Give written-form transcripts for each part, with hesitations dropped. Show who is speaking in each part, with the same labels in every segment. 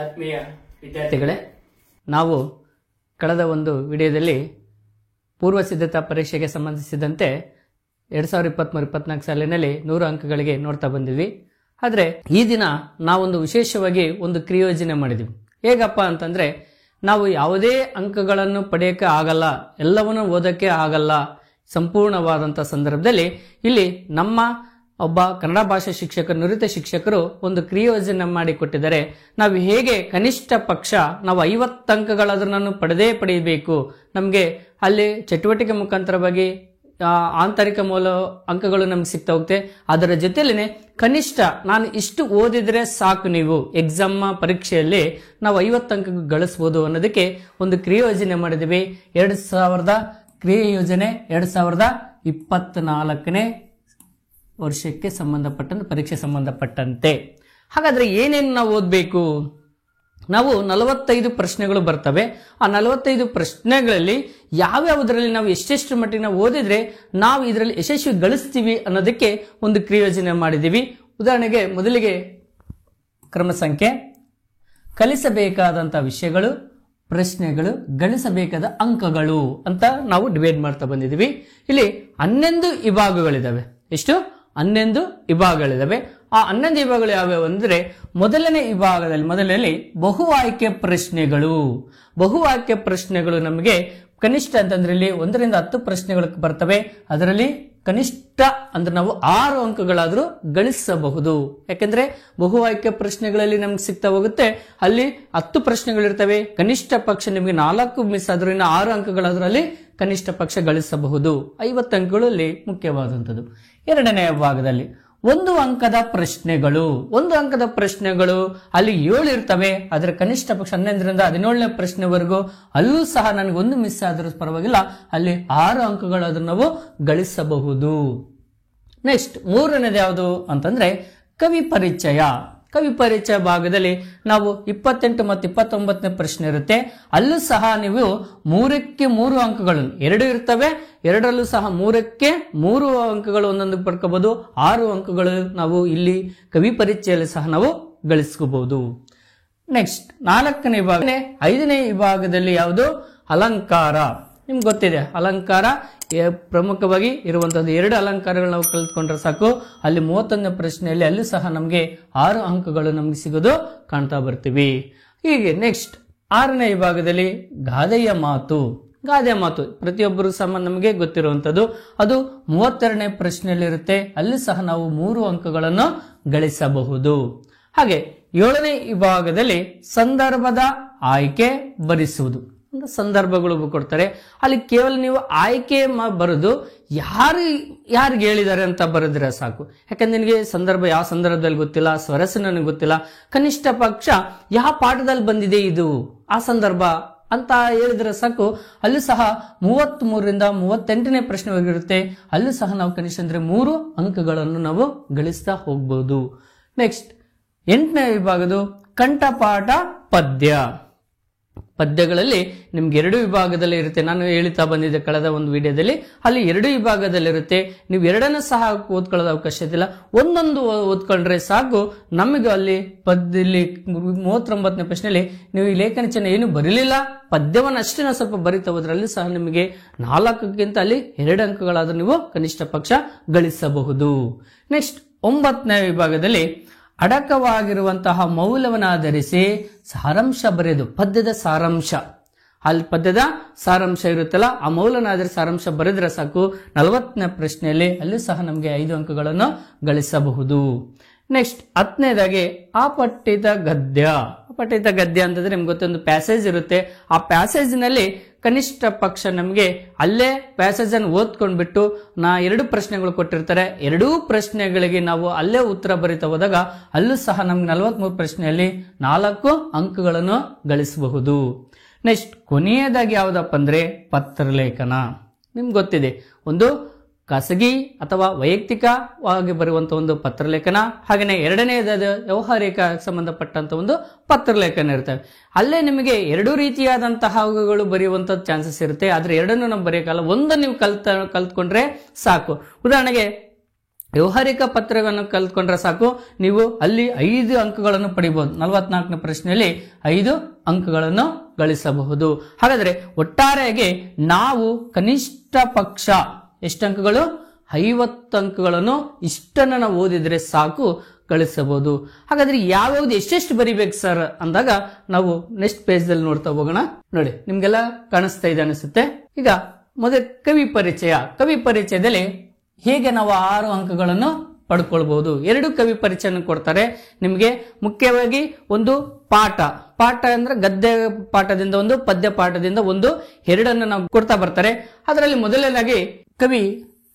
Speaker 1: ಆತ್ಮೀಯ ವಿದ್ಯಾರ್ಥಿಗಳೇ, ನಾವು ಕಳೆದ ಒಂದು ವಿಡಿಯೋದಲ್ಲಿ ಪೂರ್ವ ಸಿದ್ಧತಾ ಪರೀಕ್ಷೆಗೆ ಸಂಬಂಧಿಸಿದಂತೆ 2023-24 ಸಾಲಿನಲ್ಲಿ 100 ಅಂಕಗಳಿಗೆ ನೋಡ್ತಾ ಬಂದಿದ್ವಿ. ಆದರೆ ಈ ದಿನ ನಾವೊಂದು ವಿಶೇಷವಾಗಿ ಒಂದು ಕ್ರಿಯೋಜನೆ ಮಾಡಿದ್ವಿ. ಹೇಗಪ್ಪ ಅಂತಂದ್ರೆ, ನಾವು ಯಾವುದೇ ಅಂಕಗಳನ್ನು ಪಡೆಯಕ್ಕೆ ಆಗಲ್ಲ, ಎಲ್ಲವನ್ನೂ ಓದಕ್ಕೆ ಆಗಲ್ಲ ಸಂಪೂರ್ಣವಾದಂಥ ಸಂದರ್ಭದಲ್ಲಿ ಇಲ್ಲಿ ನಮ್ಮ ಒಬ್ಬ ಕನ್ನಡ ಭಾಷಾ ಶಿಕ್ಷಕರು, ನುರಿತ ಶಿಕ್ಷಕರು ಒಂದು ಕ್ರಿಯೋಜನೆ ಮಾಡಿ ಕೊಟ್ಟಿದ್ದಾರೆ. ನಾವು ಹೇಗೆ ಕನಿಷ್ಠ ಪಕ್ಷ ನಾವು 50 ಅಂಕಗಳಾದ್ರೂ ಪಡೆಯಬೇಕು. ನಮಗೆ ಅಲ್ಲಿ ಚಟುವಟಿಕೆ ಮುಖಾಂತರವಾಗಿ ಆಂತರಿಕ ಮೂಲ ಅಂಕಗಳು ನಮ್ಗೆ ಸಿಗ್ತಾ ಹೋಗುತ್ತೆ. ಅದರ ಜೊತೆಲೇನೆ ಕನಿಷ್ಠ ನಾನು ಇಷ್ಟು ಓದಿದ್ರೆ ಸಾಕು, ನೀವು ಎಕ್ಸಾಮ್ ಪರೀಕ್ಷೆಯಲ್ಲಿ ನಾವು 50 ಅಂಕ ಗಳಿಸಬಹುದು ಅನ್ನೋದಕ್ಕೆ ಒಂದು ಕ್ರಿಯೋಜನೆ ಮಾಡಿದ್ವಿ. 2024ನೇ ವರ್ಷಕ್ಕೆ ಸಂಬಂಧಪಟ್ಟಂತೆ, ಪರೀಕ್ಷೆ ಸಂಬಂಧಪಟ್ಟಂತೆ. ಹಾಗಾದ್ರೆ ಏನೇನು ನಾವು ಓದಬೇಕು? ನಾವು 45 ಪ್ರಶ್ನೆಗಳು ಬರ್ತವೆ. ಆ 45 ಪ್ರಶ್ನೆಗಳಲ್ಲಿ ಯಾವ್ಯಾವುದರಲ್ಲಿ ನಾವು ಎಷ್ಟೆಷ್ಟು ಮಟ್ಟಿಗೆ ನಾವು ಓದಿದ್ರೆ ನಾವು ಇದರಲ್ಲಿ ಯಶಸ್ವಿ ಗಳಿಸ್ತೀವಿ ಅನ್ನೋದಕ್ಕೆ ಒಂದು ಕ್ರಿಯೋಜನೆ ಮಾಡಿದ್ದೀವಿ. ಉದಾಹರಣೆಗೆ ಮೊದಲಿಗೆ ಕ್ರಮ ಸಂಖ್ಯೆ, ಕಲಿಸಬೇಕಾದಂಥ ವಿಷಯಗಳು, ಪ್ರಶ್ನೆಗಳು, ಗಳಿಸಬೇಕಾದ ಅಂಕಗಳು ಅಂತ ನಾವು ಡಿವೈಡ್ ಮಾಡ್ತಾ ಬಂದಿದ್ದೀವಿ. ಇಲ್ಲಿ 11 ವಿಭಾಗಗಳಿದಾವೆ. ಎಷ್ಟು? 11 ವಿಭಾಗಗಳಿದಾವೆ. ಆ 11 ವಿಭಾಗಗಳು ಯಾವ್ಯಾವ ಅಂದ್ರೆ, ಮೊದಲನೇ ಬಹು ಆಯ್ಕೆ ಪ್ರಶ್ನೆಗಳು. ಬಹು ಆಯ್ಕೆ ಪ್ರಶ್ನೆಗಳು ನಮಗೆ ಕನಿಷ್ಠ ಅಂತಂದ್ರೆ ಇಲ್ಲಿ 1 ರಿಂದ 10 ಪ್ರಶ್ನೆಗಳು ಬರ್ತವೆ. ಅದರಲ್ಲಿ ಕನಿಷ್ಠ ಅಂದ್ರೆ ನಾವು 6 ಅಂಕಗಳಾದ್ರೂ ಗಳಿಸಬಹುದು. ಯಾಕಂದ್ರೆ ಬಹು ಆಯ್ಕೆ ಪ್ರಶ್ನೆಗಳಲ್ಲಿ ನಮ್ಗೆ ಸಿಗ್ತಾ ಹೋಗುತ್ತೆ. ಅಲ್ಲಿ 10 ಪ್ರಶ್ನೆಗಳಿರ್ತವೆ. ಕನಿಷ್ಠ ಪಕ್ಷ ನಿಮಗೆ 4 ಮಿಸ್ ಆದ್ರೂ ಇನ್ನು 6 ಅಂಕಗಳಾದ್ರೂ ಅಲ್ಲಿ ಕನಿಷ್ಠ ಪಕ್ಷ ಗಳಿಸಬಹುದು. 50 ಅಂಕಗಳು ಅಲ್ಲಿ ಮುಖ್ಯವಾದಂಥದ್ದು. ಎರಡನೇ ಭಾಗದಲ್ಲಿ 1 ಅಂಕದ ಪ್ರಶ್ನೆಗಳು. 1 ಅಂಕದ ಪ್ರಶ್ನೆಗಳು ಅಲ್ಲಿ 7 ಇರ್ತವೆ. ಅದರ ಕನಿಷ್ಠ ಪಕ್ಷ 11 ರಿಂದ 17ನೇ ಪ್ರಶ್ನೆವರೆಗೂ ಅಲ್ಲೂ ಸಹ ನನಗೆ 1 ಮಿಸ್ ಆದ್ರೂ ಪರವಾಗಿಲ್ಲ, ಅಲ್ಲಿ 6 ಅಂಕಗಳಾದ್ರೂ ನಾವು ಗಳಿಸಬಹುದು. ನೆಕ್ಸ್ಟ್ ಮೂರನೇದು ಯಾವುದು ಅಂತಂದ್ರೆ ಕವಿ ಪರಿಚಯ. ಕವಿ ಪರಿಚಯ ಭಾಗದಲ್ಲಿ ನಾವು 28 ಮತ್ತು 29ನೇ ಪ್ರಶ್ನೆ ಇರುತ್ತೆ. ಅಲ್ಲೂ ಸಹ ನೀವು 3ಕ್ಕೆ 3 ಅಂಕಗಳನ್ನು, 2 ಇರ್ತವೆ, 2ರಲ್ಲೂ ಸಹ 3ಕ್ಕೆ 3 ಅಂಕಗಳು ಒಂದೊಂದು ಪಡ್ಕೋಬಹುದು. 6 ಅಂಕಗಳು ನಾವು ಇಲ್ಲಿ ಕವಿ ಪರಿಚಯಲ್ಲಿ ಸಹ ನಾವು ಗಳಿಸ್ಕೋಬಹುದು. ನೆಕ್ಸ್ಟ್ 4ನೇ ವಿಭಾಗ. 5ನೇ ವಿಭಾಗದಲ್ಲಿ ಯಾವುದು? ಅಲಂಕಾರ. ನಿಮ್ಗೆ ಗೊತ್ತಿದೆ, ಅಲಂಕಾರ ಪ್ರಮುಖವಾಗಿ ಇರುವಂತದ್ದು 2 ಅಲಂಕಾರಗಳು ನಾವು ಕಲ್ತ್ಕೊಂಡ್ರೆ ಸಾಕು. ಅಲ್ಲಿ 31ನೇ ಪ್ರಶ್ನೆಯಲ್ಲಿ ಅಲ್ಲೂ ಸಹ ನಮಗೆ 6 ಅಂಕಗಳು ನಮ್ಗೆ ಸಿಗೋದು ಕಾಣ್ತಾ ಬರ್ತೀವಿ. ಹೀಗೆ ನೆಕ್ಸ್ಟ್ 6ನೇ ವಿಭಾಗದಲ್ಲಿ ಗಾದೆಯ ಮಾತು. ಗಾದೆಯ ಮಾತು ಪ್ರತಿಯೊಬ್ಬರು ಸಹ ನಮಗೆ ಗೊತ್ತಿರುವಂತದ್ದು. ಅದು 32ನೇ ಪ್ರಶ್ನೆಯಲ್ಲಿ ಇರುತ್ತೆ. ಅಲ್ಲಿ ಸಹ ನಾವು 3 ಅಂಕಗಳನ್ನು ಗಳಿಸಬಹುದು. ಹಾಗೆ 7ನೇ ವಿಭಾಗದಲ್ಲಿ ಸಂದರ್ಭದ ಆಯ್ಕೆ ಬರೆಸುವುದು. ಸಂದರ್ಭಗಳು ಕೊಡ್ತಾರೆ. ಅಲ್ಲಿ ಕೇವಲ ನೀವು ಆಯ್ಕೆ ಬರೆದು ಯಾರಿಗೆ ಹೇಳಿದ್ದಾರೆ ಅಂತ ಬರೆದ್ರೆ ಸಾಕು. ಯಾಕಂದ್ರೆ ನಿನಗೆ ಸಂದರ್ಭ ಯಾವ ಸಂದರ್ಭದಲ್ಲಿ ಗೊತ್ತಿಲ್ಲ, ಸ್ವರಸ ನನಗೆ ಗೊತ್ತಿಲ್ಲ, ಕನಿಷ್ಠ ಪಕ್ಷ ಯಾವ ಪಾಠದಲ್ಲಿ ಬಂದಿದೆ ಇದು ಆ ಸಂದರ್ಭ ಅಂತ ಹೇಳಿದ್ರೆ ಸಾಕು. ಅಲ್ಲೂ ಸಹ 33 ರಿಂದ 38ನೇ ಪ್ರಶ್ನೆವರೆಗಿರುತ್ತೆ. ಅಲ್ಲೂ ಸಹ ನಾವು ಕನಿಷ್ಠ ಅಂದ್ರೆ 3 ಅಂಕಗಳನ್ನು ನಾವು ಗಳಿಸ್ತಾ ಹೋಗ್ಬಹುದು. ನೆಕ್ಸ್ಟ್ 8ನೇ ವಿಭಾಗದು ಕಂಠಪಾಠ ಪದ್ಯ. ಪದ್ಯಗಳಲ್ಲಿ ನಿಮ್ಗೆ 2 ವಿಭಾಗದಲ್ಲಿ ಇರುತ್ತೆ. ನಾನು ಹೇಳ್ತಾ ಬಂದಿದ್ದೆ ಕಳೆದ ಒಂದು ವಿಡಿಯೋದಲ್ಲಿ. ಅಲ್ಲಿ 2 ವಿಭಾಗದಲ್ಲಿ ಇರುತ್ತೆ. ನೀವು 2ನ್ನು ಸಹ ಓದ್ಕೊಳ್ಳೋದು ಅವಕಾಶ ಇದಿಲ್ಲ, ಒಂದೊಂದು ಓದ್ಕೊಂಡ್ರೆ ಸಾಕು. ನಮಗೆ ಅಲ್ಲಿ ಪದ್ಯದಲ್ಲಿ 39ನೇ ಪ್ರಶ್ನೆಯಲ್ಲಿ ನೀವು ಈ ಲೇಖನ ಚಿಹ್ನೆ ಏನು ಬರೀಲಿಲ್ಲ, ಪದ್ಯವನ್ನು ಅಷ್ಟೇ ನಾವು ಸ್ವಲ್ಪ ಬರಿತಾ ಹೋದ್ರಲ್ಲಿ ಸಹ ನಿಮಗೆ 4ಕ್ಕಿಂತ ಅಲ್ಲಿ 2 ಅಂಕಗಳಾದ್ರೂ ನೀವು ಕನಿಷ್ಠ ಪಕ್ಷ ಗಳಿಸಬಹುದು. ನೆಕ್ಸ್ಟ್ 9ನೇ ವಿಭಾಗದಲ್ಲಿ ಅಡಕವಾಗಿರುವಂತಹ ಮೌಲ್ಯವನ್ನಾಧರಿಸಿ ಸಾರಾಂಶ ಬರೆಯೋದು. ಪದ್ಯದ ಸಾರಾಂಶ, ಅಲ್ಲಿ ಪದ್ಯದ ಸಾರಾಂಶ ಇರುತ್ತಲ್ಲ, ಆ ಮೌಲ್ಯವನ್ನಾಧರಿಸಿ ಸಾರಾಂಶ ಬರೆದ್ರೆ ಸಾಕು. 40ನೇ ಪ್ರಶ್ನೆಯಲ್ಲಿ ಅಲ್ಲಿ ಸಹ ನಮಗೆ 5 ಅಂಕಗಳನ್ನು ಗಳಿಸಬಹುದು. ನೆಕ್ಸ್ಟ್ 10ನೇದಾಗಿ ಅಪಠಿತ ಗದ್ಯ. ಅಪಠಿತ ಗದ್ಯ ಅಂತಂದ್ರೆ ನಿಮ್ಗೆ ಗೊತ್ತೊಂದು ಪ್ಯಾಸೇಜ್ ಇರುತ್ತೆ. ಆ ಪ್ಯಾಸೇಜ್ ನಲ್ಲಿ ಕನಿಷ್ಠ ಪಕ್ಷ ನಮಗೆ ಅಲ್ಲೇ ಪ್ಯಾಸೇಜ್ ಅನ್ನು ಓದ್ಕೊಂಡ್ಬಿಟ್ಟು 2 ಪ್ರಶ್ನೆಗಳು ಕೊಟ್ಟಿರ್ತಾರೆ. 2 ಪ್ರಶ್ನೆಗಳಿಗೆ ನಾವು ಅಲ್ಲೇ ಉತ್ತರ ಬರಿತಾ ಹೋದಾಗ ಅಲ್ಲೂ ಸಹ ನಮ್ಗೆ 43 ಪ್ರಶ್ನೆಯಲ್ಲಿ 4 ಅಂಕಗಳನ್ನು ಗಳಿಸಬಹುದು. ನೆಕ್ಸ್ಟ್ ಕೊನೆಯದಾಗಿ ಯಾವ್ದಪ್ಪ ಅಂದ್ರೆ ಪತ್ರಲೇಖನ. ನಿಮ್ಗೆ ಗೊತ್ತಿದೆ, ಒಂದು ಖಾಸಗಿ ಅಥವಾ ವೈಯಕ್ತಿಕವಾಗಿ ಬರುವಂತಹ ಒಂದು ಪತ್ರಲೇಖನ, ಹಾಗೆಯೇ ಎರಡನೇದಾದ ವ್ಯವಹಾರಿಕ ಸಂಬಂಧಪಟ್ಟಂತ ಒಂದು ಪತ್ರಲೇಖನ ಇರ್ತವೆ. ಅಲ್ಲೇ ನಿಮಗೆ 2 ರೀತಿಯಾದಂತಹಗಳು ಬರೆಯುವಂತ ಚಾನ್ಸಸ್ ಇರುತ್ತೆ. ಆದ್ರೆ 2ನ್ನು ನಾವು ಬರೆಯೋಕ್ಕಲ್ಲ, ಒಂದನ್ನು ನೀವು ಕಲ್ತ್ಕೊಂಡ್ರೆ ಸಾಕು. ಉದಾಹರಣೆಗೆ ವ್ಯವಹಾರಿಕ ಪತ್ರಗಳನ್ನು ಕಲ್ತ್ಕೊಂಡ್ರೆ ಸಾಕು, ನೀವು ಅಲ್ಲಿ 5 ಅಂಕಗಳನ್ನು ಪಡಿಬಹುದು. 44ನೇ ಪ್ರಶ್ನೆಯಲ್ಲಿ 5 ಅಂಕಗಳನ್ನು ಗಳಿಸಬಹುದು. ಹಾಗಾದ್ರೆ ಒಟ್ಟಾರೆಯಾಗಿ ನಾವು ಕನಿಷ್ಠ ಪಕ್ಷ ಎಷ್ಟು ಅಂಕಗಳು? 50 ಅಂಕಗಳನ್ನು ಇಷ್ಟನ್ನ ನಾವು ಓದಿದ್ರೆ ಸಾಕು ಗಳಿಸಬಹುದು. ಹಾಗಾದ್ರೆ ಯಾವ್ಯಾವ್ದು ಎಷ್ಟೆಷ್ಟು ಬರಿಬೇಕು ಸರ್ ಅಂದಾಗ ನಾವು ನೆಕ್ಸ್ಟ್ ಪೇಜ್ ದಲ್ಲಿ ನೋಡ್ತಾ ಹೋಗೋಣ. ನೋಡಿ, ನಿಮ್ಗೆಲ್ಲ ಕಾಣಿಸ್ತಾ ಇದೆ ಅನಿಸುತ್ತೆ. ಈಗ ಮೊದಲ ಕವಿ ಪರಿಚಯ. ಕವಿ ಪರಿಚಯದಲ್ಲಿ ಹೇಗೆ ನಾವು 6 ಅಂಕಗಳನ್ನು ಪಡ್ಕೊಳ್ಬಹುದು. 2 ಕವಿ ಪರಿಚಯ ಕೊಡ್ತಾರೆ ನಿಮಗೆ. ಮುಖ್ಯವಾಗಿ ಒಂದು ಪಾಠ ಅಂದ್ರೆ ಗದ್ಯ ಪಾಠದಿಂದ ಒಂದು, ಪದ್ಯ ಪಾಠದಿಂದ ಒಂದು, 2 ನಾವು ಕೊಡ್ತಾ ಬರ್ತಾರೆ. ಅದರಲ್ಲಿ ಮೊದಲನೇದಾಗಿ ಕವಿ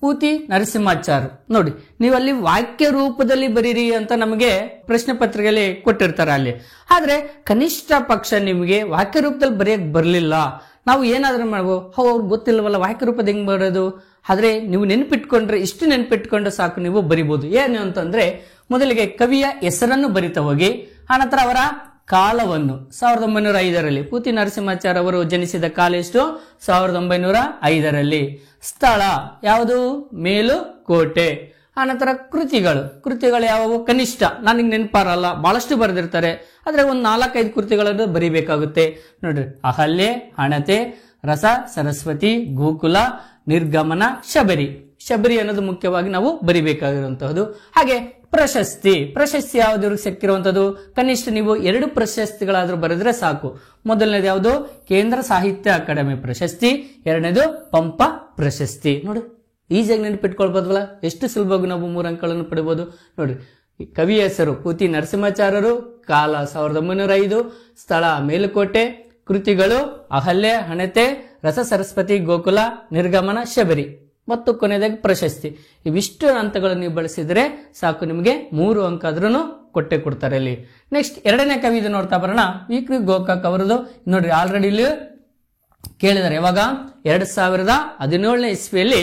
Speaker 1: ಪೂತಿ ನರಸಿಂಹಾಚಾರ್. ನೋಡಿ, ನೀವು ಅಲ್ಲಿ ವಾಕ್ಯ ರೂಪದಲ್ಲಿ ಬರೀರಿ ಅಂತ ನಮಗೆ ಪ್ರಶ್ನೆ ಪತ್ರಿಕೆಯಲ್ಲಿ ಕೊಟ್ಟಿರ್ತಾರೆ ಅಲ್ಲಿ. ಆದ್ರೆ ಕನಿಷ್ಠ ಪಕ್ಷ ನಿಮಗೆ ವಾಕ್ಯ ರೂಪದಲ್ಲಿ ಬರೆಯಕ್ ಬರ್ಲಿಲ್ಲ, ನಾವು ಏನಾದ್ರೂ ಮಾಡ್ಬೋದು, ಅವ್ರಿಗೆ ಗೊತ್ತಿಲ್ವಲ್ಲ ವಾಕ್ಯ ರೂಪದ ಹೆಂಗ್ ಬರೋದು. ಆದ್ರೆ ನೀವು ನೆನ್ಪಿಟ್ಕೊಂಡ್ರೆ, ಇಷ್ಟು ನೆನ್ಪಿಟ್ಕೊಂಡ್ರೆ ಸಾಕು, ನೀವು ಬರಿಬಹುದು. ಏನು ಅಂತಂದ್ರೆ, ಮೊದಲಿಗೆ ಕವಿಯ ಹೆಸರನ್ನು ಬರಿತಾ ಹೋಗಿ, ಆನಂತರ ಅವರ ಕಾಲವನ್ನು 1905ರಲ್ಲಿ ಪೂತಿ ನರಸಿಂಹಾಚಾರ್ ಅವರು ಜನಿಸಿದ ಕಾಲ ಎಷ್ಟು? 1905ರಲ್ಲಿ. ಸ್ಥಳ ಯಾವುದು? ಮೇಲುಕೋಟೆ. ಆನಂತರ ಕೃತಿಗಳು ಯಾವುವು? ಕನಿಷ್ಠ ನನಗೆ ನೆನಪಾರಲ್ಲ, ಬಹಳಷ್ಟು ಬರೆದಿರ್ತಾರೆ, ಆದ್ರೆ ಒಂದು 4-5 ಕೃತಿಗಳನ್ನು ಬರಿಬೇಕಾಗುತ್ತೆ. ನೋಡ್ರಿ, ಅಹಲ್ಯೆ, ಹಣತೆ, ರಸ, ಸರಸ್ವತಿ, ಗೋಕುಲ, ನಿರ್ಗಮನ, ಶಬರಿ ಅನ್ನೋದು ಮುಖ್ಯವಾಗಿ ನಾವು ಬರಿಬೇಕಾಗಿರುವಂತಹದ್ದು. ಹಾಗೆ ಪ್ರಶಸ್ತಿ ಯಾವ್ದು ಸಿಕ್ಕಿರುವಂತದ್ದು? ಕನಿಷ್ಠ ನೀವು 2 ಪ್ರಶಸ್ತಿಗಳಾದ್ರೂ ಬರೆದ್ರೆ ಸಾಕು. ಮೊದಲನೇದು ಯಾವುದು? ಕೇಂದ್ರ ಸಾಹಿತ್ಯ ಅಕಾಡೆಮಿ ಪ್ರಶಸ್ತಿ, 2ನೇದು ಪಂಪ ಪ್ರಶಸ್ತಿ. ನೋಡಿ, ಈಜಿಯಾಗಿ ನೆನಪಿಟ್ಕೊಳ್ಬೋದಲ್ಲ, ಎಷ್ಟು ಸುಲಭವಾಗಿ ನಾವು 3 ಅಂಕಗಳನ್ನು ಪಡಿಬಹುದು. ನೋಡ್ರಿ, ಕವಿಯ ಹೆಸರು ಪೂತಿ ನರಸಿಂಹಾಚಾರ್ಯರು, ಕಾಲ 1905, ಸ್ಥಳ ಮೇಲುಕೋಟೆ, ಕೃತಿಗಳು ಅಹಲ್ಯೆ, ಹಣತೆ, ರಸ, ಸರಸ್ವತಿ, ಗೋಕುಲ, ನಿರ್ಗಮನ, ಶಬರಿ ಮತ್ತು ಕೊನೆಯದಾಗಿ ಪ್ರಶಸ್ತಿ. ಇವಿಷ್ಟು ಹಂತಗಳನ್ನು ನೀವು ಬಳಸಿದ್ರೆ ಸಾಕು, ನಿಮಗೆ 3 ಅಂಕ ಆದ್ರೂ ಕೊಟ್ಟೆ ಕೊಡ್ತಾರೆ ಇಲ್ಲಿ. ನೆಕ್ಸ್ಟ್ 2ನೇ ಕವಿ ಇದು ನೋಡ್ತಾ ಬರೋಣ. ವಿ.ಕೃ. ಗೋಕಾಕ್ ಅವರದು. ನೋಡ್ರಿ, ಆಲ್ರೆಡಿ ಇಲ್ಲಿ ಕೇಳಿದ್ದಾರೆ. ಯಾವಾಗ? 2017ನೇ ಇಸ್ವಿಯಲ್ಲಿ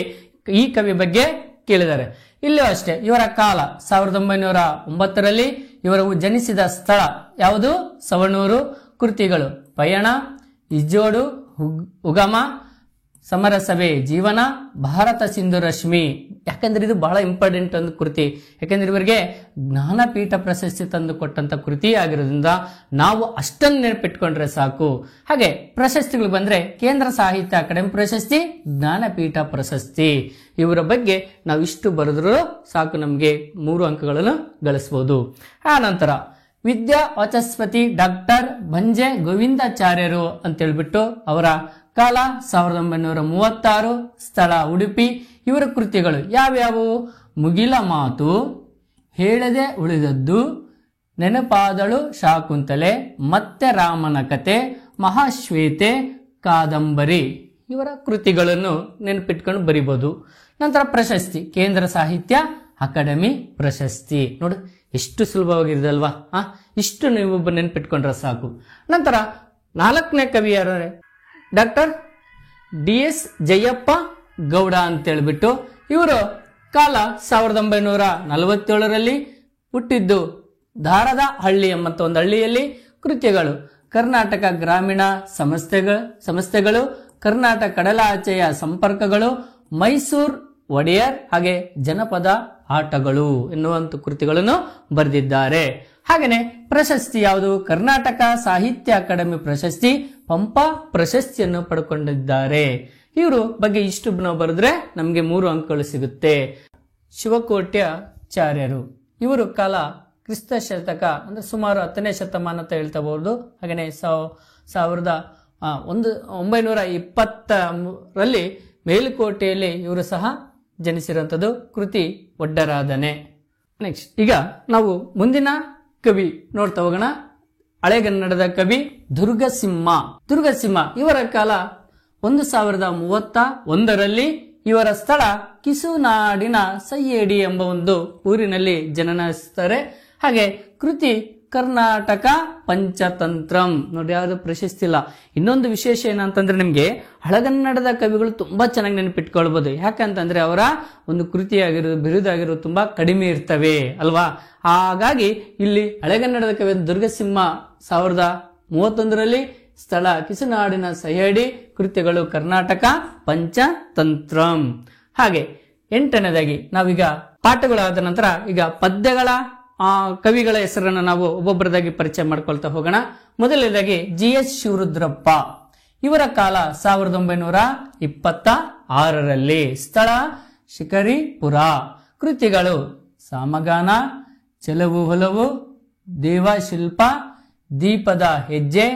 Speaker 1: ಈ ಕವಿ ಬಗ್ಗೆ ಕೇಳಿದ್ದಾರೆ. ಇಲ್ಲೂ ಅಷ್ಟೇ, ಇವರ ಕಾಲ 1909ರಲ್ಲಿ, ಇವರು ಜನಿಸಿದ ಸ್ಥಳ ಯಾವುದು? ಸವಣೂರು. ಕೃತಿಗಳು ಪಯಣ, ಇಜ್ಜೋಡು, ಉಗಮ, ಸಮರಸಭೆ, ಜೀವನ, ಭಾರತ ಸಿಂಧು ರಶ್ಮಿ. ಯಾಕಂದ್ರೆ ಇದು ಬಹಳ ಇಂಪಾರ್ಟೆಂಟ್ ಒಂದು ಕೃತಿ. ಯಾಕಂದ್ರೆ ಇವರಿಗೆ ಜ್ಞಾನಪೀಠ ಪ್ರಶಸ್ತಿ ತಂದು ಕೊಟ್ಟಂತ ಕೃತಿ ಆಗಿರೋದ್ರಿಂದ ನಾವು ಅಷ್ಟನ್ನು ನೆನಪಿಟ್ಕೊಂಡ್ರೆ ಸಾಕು. ಹಾಗೆ ಪ್ರಶಸ್ತಿಗಳು ಬಂದ್ರೆ ಕೇಂದ್ರ ಸಾಹಿತ್ಯ ಅಕಾಡೆಮಿ ಪ್ರಶಸ್ತಿ, ಜ್ಞಾನಪೀಠ ಪ್ರಶಸ್ತಿ. ಇವರ ಬಗ್ಗೆ ನಾವು ಇಷ್ಟು ಬರೆದ್ರು ಸಾಕು, ನಮಗೆ 3 ಅಂಕಗಳನ್ನು ಗಳಿಸಬಹುದು. ಆ ನಂತರ ವಿದ್ಯಾ ವಾಚಸ್ಪತಿ ಡಾಕ್ಟರ್ ಬಂಜೆ ಗೋವಿಂದಾಚಾರ್ಯರು ಅಂತ ಹೇಳ್ಬಿಟ್ಟು, ಅವರ ಕಾಲ 1936, ಸ್ಥಳ ಉಡುಪಿ. ಇವರ ಕೃತಿಗಳು ಯಾವ್ಯಾವು? ಮುಗಿಲ ಮಾತು, ಹೇಳದೆ ಉಳಿದದ್ದು, ನೆನಪಾದಳು ಶಾಕುಂತಲೆ, ಮತ್ತೆ ರಾಮನ ಕತೆ, ಮಹಾಶ್ವೇತೆ, ಕಾದಂಬರಿ. ಇವರ ಕೃತಿಗಳನ್ನು ನೆನಪಿಟ್ಕೊಂಡು ಬರಿಬಹುದು. ನಂತರ ಪ್ರಶಸ್ತಿ, ಕೇಂದ್ರ ಸಾಹಿತ್ಯ ಅಕಾಡೆಮಿ ಪ್ರಶಸ್ತಿ. ನೋಡಿ, ಎಷ್ಟು ಸುಲಭವಾಗಿರದಲ್ವಾ? ಇಷ್ಟು ನೀವು ನೆನಪಿಟ್ಕೊಂಡ್ರೆ ಸಾಕು. ನಂತರ 4ನೇ ಕವಿ ಯಾರು? ಡಾಕ್ಟರ್ ಡಿ.ಎಸ್. ಜಯಪ್ಪ ಗೌಡ ಅಂತ ಹೇಳ್ಬಿಟ್ಟು, ಇವರು ಕಾಲ 1947ರಲ್ಲಿ, ಹುಟ್ಟಿದ್ದು ದಾರದ ಹಳ್ಳಿ ಎಂಬಂತ ಒಂದು ಹಳ್ಳಿಯಲ್ಲಿ. ಕೃತಿಗಳು ಕರ್ನಾಟಕ ಗ್ರಾಮೀಣ ಸಂಸ್ಥೆಗಳು, ಕರ್ನಾಟಕ ಕಡಲಾಚೆಯ ಸಂಪರ್ಕಗಳು, ಮೈಸೂರು ಒಡೆಯರ್, ಹಾಗೆ ಜನಪದ ಆಟಗಳು ಎನ್ನುವಂತ ಕೃತಿಗಳನ್ನು ಬರೆದಿದ್ದಾರೆ. ಹಾಗೇನೆ ಪ್ರಶಸ್ತಿ ಯಾವುದು? ಕರ್ನಾಟಕ ಸಾಹಿತ್ಯ ಅಕಾಡೆಮಿ ಪ್ರಶಸ್ತಿ, ಪಂಪ ಪ್ರಶಸ್ತಿಯನ್ನು ಪಡ್ಕೊಂಡಿದ್ದಾರೆ. ಇವರು ಬಗ್ಗೆ ಇಷ್ಟು ನಾವು ಬರೆದ್ರೆ ನಮಗೆ 3 ಅಂಕಗಳು ಸಿಗುತ್ತೆ. ಶಿವಕೋಟ್ಯಾಚಾರ್ಯರು, ಇವರು ಕಾಲ ಕ್ರಿಸ್ತ ಶತಕ ಅಂದ್ರೆ ಸುಮಾರು 10ನೇ ಶತಮಾನ ಅಂತ ಹೇಳ್ತಬಹುದು. ಹಾಗೇನೆ 1920ರಲ್ಲಿ ಮೇಲುಕೋಟೆಯಲ್ಲಿ ಇವರು ಸಹ ಜನಿಸಿರುವಂತದ್ದು. ಕೃತಿ ಒಡ್ಡರಾಧನೆ. ನೆಕ್ಸ್ಟ್ ಈಗ ನಾವು ಮುಂದಿನ ಕವಿ ನೋಡ್ತಾ ಹೋಗೋಣ. ಹಳೆಗನ್ನಡದ ಕವಿ ದುರ್ಗಸಿಂಹ. ಇವರ ಕಾಲ 1031ರಲ್ಲಿ, ಇವರ ಸ್ಥಳ ಕಿಸುನಾಡಿನ ಸಯ್ಯೇಡಿ ಎಂಬ ಒಂದು ಊರಿನಲ್ಲಿ ಜನನಿಸ್ತಾರೆ. ಹಾಗೆ ಕೃತಿ ಕರ್ನಾಟಕ ಪಂಚತಂತ್ರಂ. ನೋಡಿ, ಯಾವ್ದು ಪ್ರಶಸ್ತಿ ಇಲ್ಲ. ಇನ್ನೊಂದು ವಿಶೇಷ ಏನಂತಂದ್ರೆ, ನಿಮ್ಗೆ ಹಳೆಗನ್ನಡದ ಕವಿಗಳು ತುಂಬಾ ಚೆನ್ನಾಗಿ ನೆನಪಿಟ್ಕೊಳ್ಬಹುದು. ಯಾಕಂತಂದ್ರೆ ಅವರ ಒಂದು ಕೃತಿಯಾಗಿರೋದು, ಬಿರುದಾಗಿರೋದು ತುಂಬಾ ಕಡಿಮೆ ಇರ್ತವೆ ಅಲ್ವಾ. ಹಾಗಾಗಿ ಇಲ್ಲಿ ಹಳೆಗನ್ನಡದ ಕವಿ ದುರ್ಗಸಿಂಹ 1031ರಲ್ಲಿ, ಸ್ಥಳ ಕಿಸುನಾಡಿನ ಸಹ್ಯಡಿ, ಕೃತಿಗಳು ಕರ್ನಾಟಕ ಪಂಚತಂತ್ರಂ. ಹಾಗೆ ಎಂಟನೇದಾಗಿ ನಾವೀಗ ಪಾಠಗಳಾದ ನಂತರ ಈಗ ಪದ್ಯಗಳ ಕವಿಗಳ ಹೆಸರನ್ನು ನಾವು ಒಬ್ಬೊಬ್ಬರದಾಗಿ ಪರಿಚಯ ಮಾಡ್ಕೊಳ್ತಾ ಹೋಗೋಣ. ಮೊದಲನೇದಾಗಿ GH ಶಿವರುದ್ರಪ್ಪ. ಇವರ ಕಾಲ 1926ರಲ್ಲಿ. ಸ್ಥಳ ಶಿಕಾರಿಪುರ. ಕೃತಿಗಳು ಸಾಮಗಾನ, ಚೆಲುವು ಹೊಲವು, ದೇವಶಿಲ್ಪ, ದೀಪದ ಹೆಜ್ಜೆ,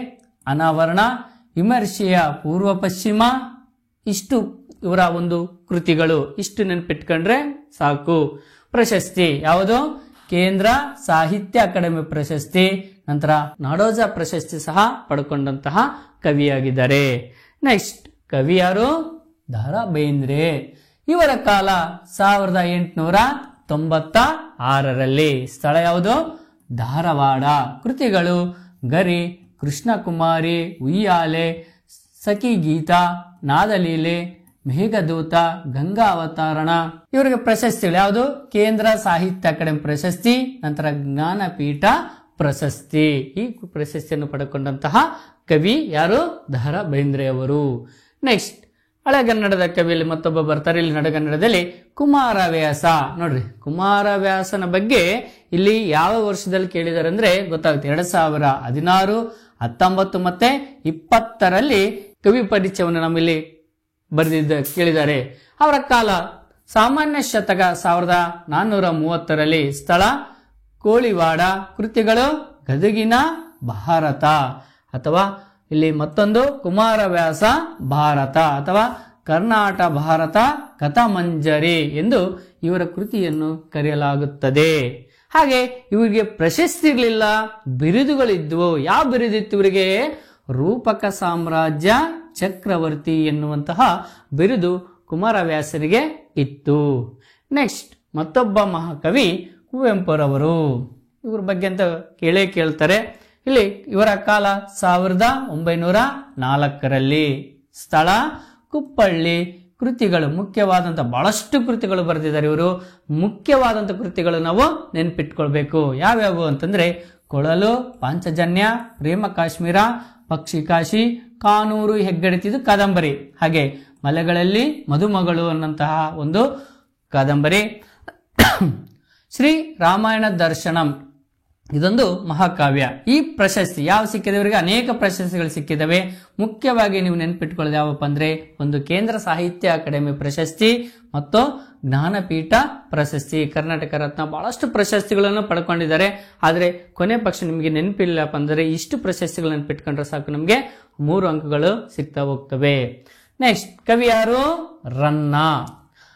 Speaker 1: ಅನಾವರಣ, ವಿಮರ್ಶೆಯ ಪೂರ್ವ ಪಶ್ಚಿಮ. ಇಷ್ಟು ಇವರ ಒಂದು ಕೃತಿಗಳು. ಇಷ್ಟು ನೆನಪಿಟ್ಕೊಂಡ್ರೆ ಸಾಕು. ಪ್ರಶಸ್ತಿ ಯಾವುದು? ಕೇಂದ್ರ ಸಾಹಿತ್ಯ ಅಕಾಡೆಮಿ ಪ್ರಶಸ್ತಿ, ನಂತರ ನಾಡೋಜ ಪ್ರಶಸ್ತಿ ಸಹ ಪಡ್ಕೊಂಡಂತಹ ಕವಿಯಾಗಿದ್ದಾರೆ. ನೆಕ್ಸ್ಟ್ ಕವಿ ಯಾರು? ದ.ರಾ ಬೇಂದ್ರೆ. ಇವರ ಕಾಲ 1896ರಲ್ಲಿ. ಸ್ಥಳ ಯಾವುದು? ಧಾರವಾಡ. ಕೃತಿಗಳು ಗರಿ, ಕೃಷ್ಣಕುಮಾರಿ, ಉಯ್ಯಾಲೆ, ಸಖಿ ಗೀತ, ನಾದಲೀಲೆ, ಮೇಘದೂತ, ಗಂಗಾ ಅವತಾರಣ. ಇವರಿಗೆ ಪ್ರಶಸ್ತಿಗಳು ಯಾವುದು? ಕೇಂದ್ರ ಸಾಹಿತ್ಯ ಅಕಾಡೆಮಿ ಪ್ರಶಸ್ತಿ, ನಂತರ ಜ್ಞಾನಪೀಠ ಪ್ರಶಸ್ತಿ. ಈ ಪ್ರಶಸ್ತಿಯನ್ನು ಪಡೆದುಕೊಂಡಂತಹ ಕವಿ ಯಾರು? ದ.ರಾ ಬೇಂದ್ರೆ ಅವರು. ನೆಕ್ಸ್ಟ್ ಹಳೆಗನ್ನಡದ ಕವಿಯಲ್ಲಿ ಮತ್ತೊಬ್ಬ ಬರ್ತಾರೆ. ಇಲ್ಲಿ ನಡುಗನ್ನಡದಲ್ಲಿ ಕುಮಾರವ್ಯಾಸ. ನೋಡ್ರಿ, ಕುಮಾರವ್ಯಾಸನ ಬಗ್ಗೆ ಇಲ್ಲಿ ಯಾವ ವರ್ಷದಲ್ಲಿ ಕೇಳಿದಾರೆ ಅಂದ್ರೆ ಗೊತ್ತಾಗುತ್ತೆ. 2016, 19 ಮತ್ತೆ 20ರಲ್ಲಿ ಕವಿ ಪರಿಚಯವನ್ನು ನಮ್ಮಲ್ಲಿ ಕೇಳಿದ್ದಾರೆ. ಅವರ ಕಾಲ ಸಾಮಾನ್ಯ ಶತಕ 1430ರಲ್ಲಿ. ಸ್ಥಳ ಕೋಳಿವಾಡ. ಕೃತಿಗಳು ಗದಗಿನ ಭಾರತ, ಅಥವಾ ಇಲ್ಲಿ ಮತ್ತೊಂದು ಕುಮಾರವ್ಯಾಸ ಭಾರತ ಅಥವಾ ಕರ್ನಾಟ ಭಾರತ ಕಥಾಮಂಜರಿ ಎಂದು ಇವರ ಕೃತಿಯನ್ನು ಕರೆಯಲಾಗುತ್ತದೆ. ಹಾಗೆ ಇವರಿಗೆ ಪ್ರಶಸ್ತಿ ಇರಲಿಲ್ಲ, ಬಿರುದುಗಳಿದ್ವು. ಯಾವ ಬಿರುದಿತ್ತು ಇವರಿಗೆ? ರೂಪಕ ಸಾಮ್ರಾಜ್ಯ ಚಕ್ರವರ್ತಿ ಎನ್ನುವಂತಹ ಬಿರುದು ಕುಮಾರವ್ಯಾಸರಿಗೆ ಇತ್ತು. ನೆಕ್ಸ್ಟ್ ಮತ್ತೊಬ್ಬ ಮಹಾಕವಿ ಕುವೆಂಪುರವರು. ಇವ್ರ ಬಗ್ಗೆ ಅಂತ ಕೇಳ್ತಾರೆ. ಇಲ್ಲಿ ಇವರ ಕಾಲ 1904ರಲ್ಲಿ. ಸ್ಥಳ ಕುಪ್ಪಳ್ಳಿ. ಕೃತಿಗಳು ಮುಖ್ಯವಾದಂತ ಬಹಳಷ್ಟು ಕೃತಿಗಳು ಬರೆದಿದ್ದಾರೆ ಇವರು. ಮುಖ್ಯವಾದಂತ ಕೃತಿಗಳು ನಾವು ನೆನ್ಪಿಟ್ಕೊಳ್ಬೇಕು. ಯಾವ್ಯಾವು ಅಂತಂದ್ರೆ ಕೊಳಲು, ಪಾಂಚಜನ್ಯ, ಪ್ರೇಮ ಕಾಶ್ಮೀರ, ಪಕ್ಷಿ ಕಾಶಿ, ಕಾನೂರು ಹೆಗ್ಗಡತಿದು ಕಾದಂಬರಿ. ಹಾಗೆ ಮಲೆಗಳಲ್ಲಿ ಮಧುಮಗಳು ಅನ್ನಂತಹ ಒಂದು ಕಾದಂಬರಿ. ಶ್ರೀ ರಾಮಾಯಣ ದರ್ಶನಂ ಇದೊಂದು ಮಹಾಕಾವ್ಯ. ಈ ಪ್ರಶಸ್ತಿ ಯಾವ ಸಿಕ್ಕಿದೆ ಇವರಿಗೆ? ಅನೇಕ ಪ್ರಶಸ್ತಿಗಳು ಸಿಕ್ಕಿದವೆ. ಮುಖ್ಯವಾಗಿ ನೀವು ನೆನ್ಪಿಟ್ಕೊಳ್ಳೋದು ಯಾವಪ್ಪ ಅಂದ್ರೆ ಒಂದು ಕೇಂದ್ರ ಸಾಹಿತ್ಯ ಅಕಾಡೆಮಿ ಪ್ರಶಸ್ತಿ ಮತ್ತು ಜ್ಞಾನಪೀಠ ಪ್ರಶಸ್ತಿ. ಕರ್ನಾಟಕ ರತ್ನ ಬಹಳಷ್ಟು ಪ್ರಶಸ್ತಿಗಳನ್ನು ಪಡ್ಕೊಂಡಿದ್ದಾರೆ. ಆದ್ರೆ ಕೊನೆ ಪಕ್ಷ ನಿಮಗೆ ನೆನಪಿಲ್ಲಪ್ಪ ಅಂದ್ರೆ ಇಷ್ಟು ಪ್ರಶಸ್ತಿಗಳು ನೆನ್ಪಿಟ್ಕೊಂಡ್ರೆ ಸಾಕು, ನಮಗೆ 3 ಅಂಕಗಳು ಸಿಗ್ತಾ ಹೋಗ್ತವೆ. ನೆಕ್ಸ್ಟ್ ಕವಿ ಯಾರು? ರನ್ನ.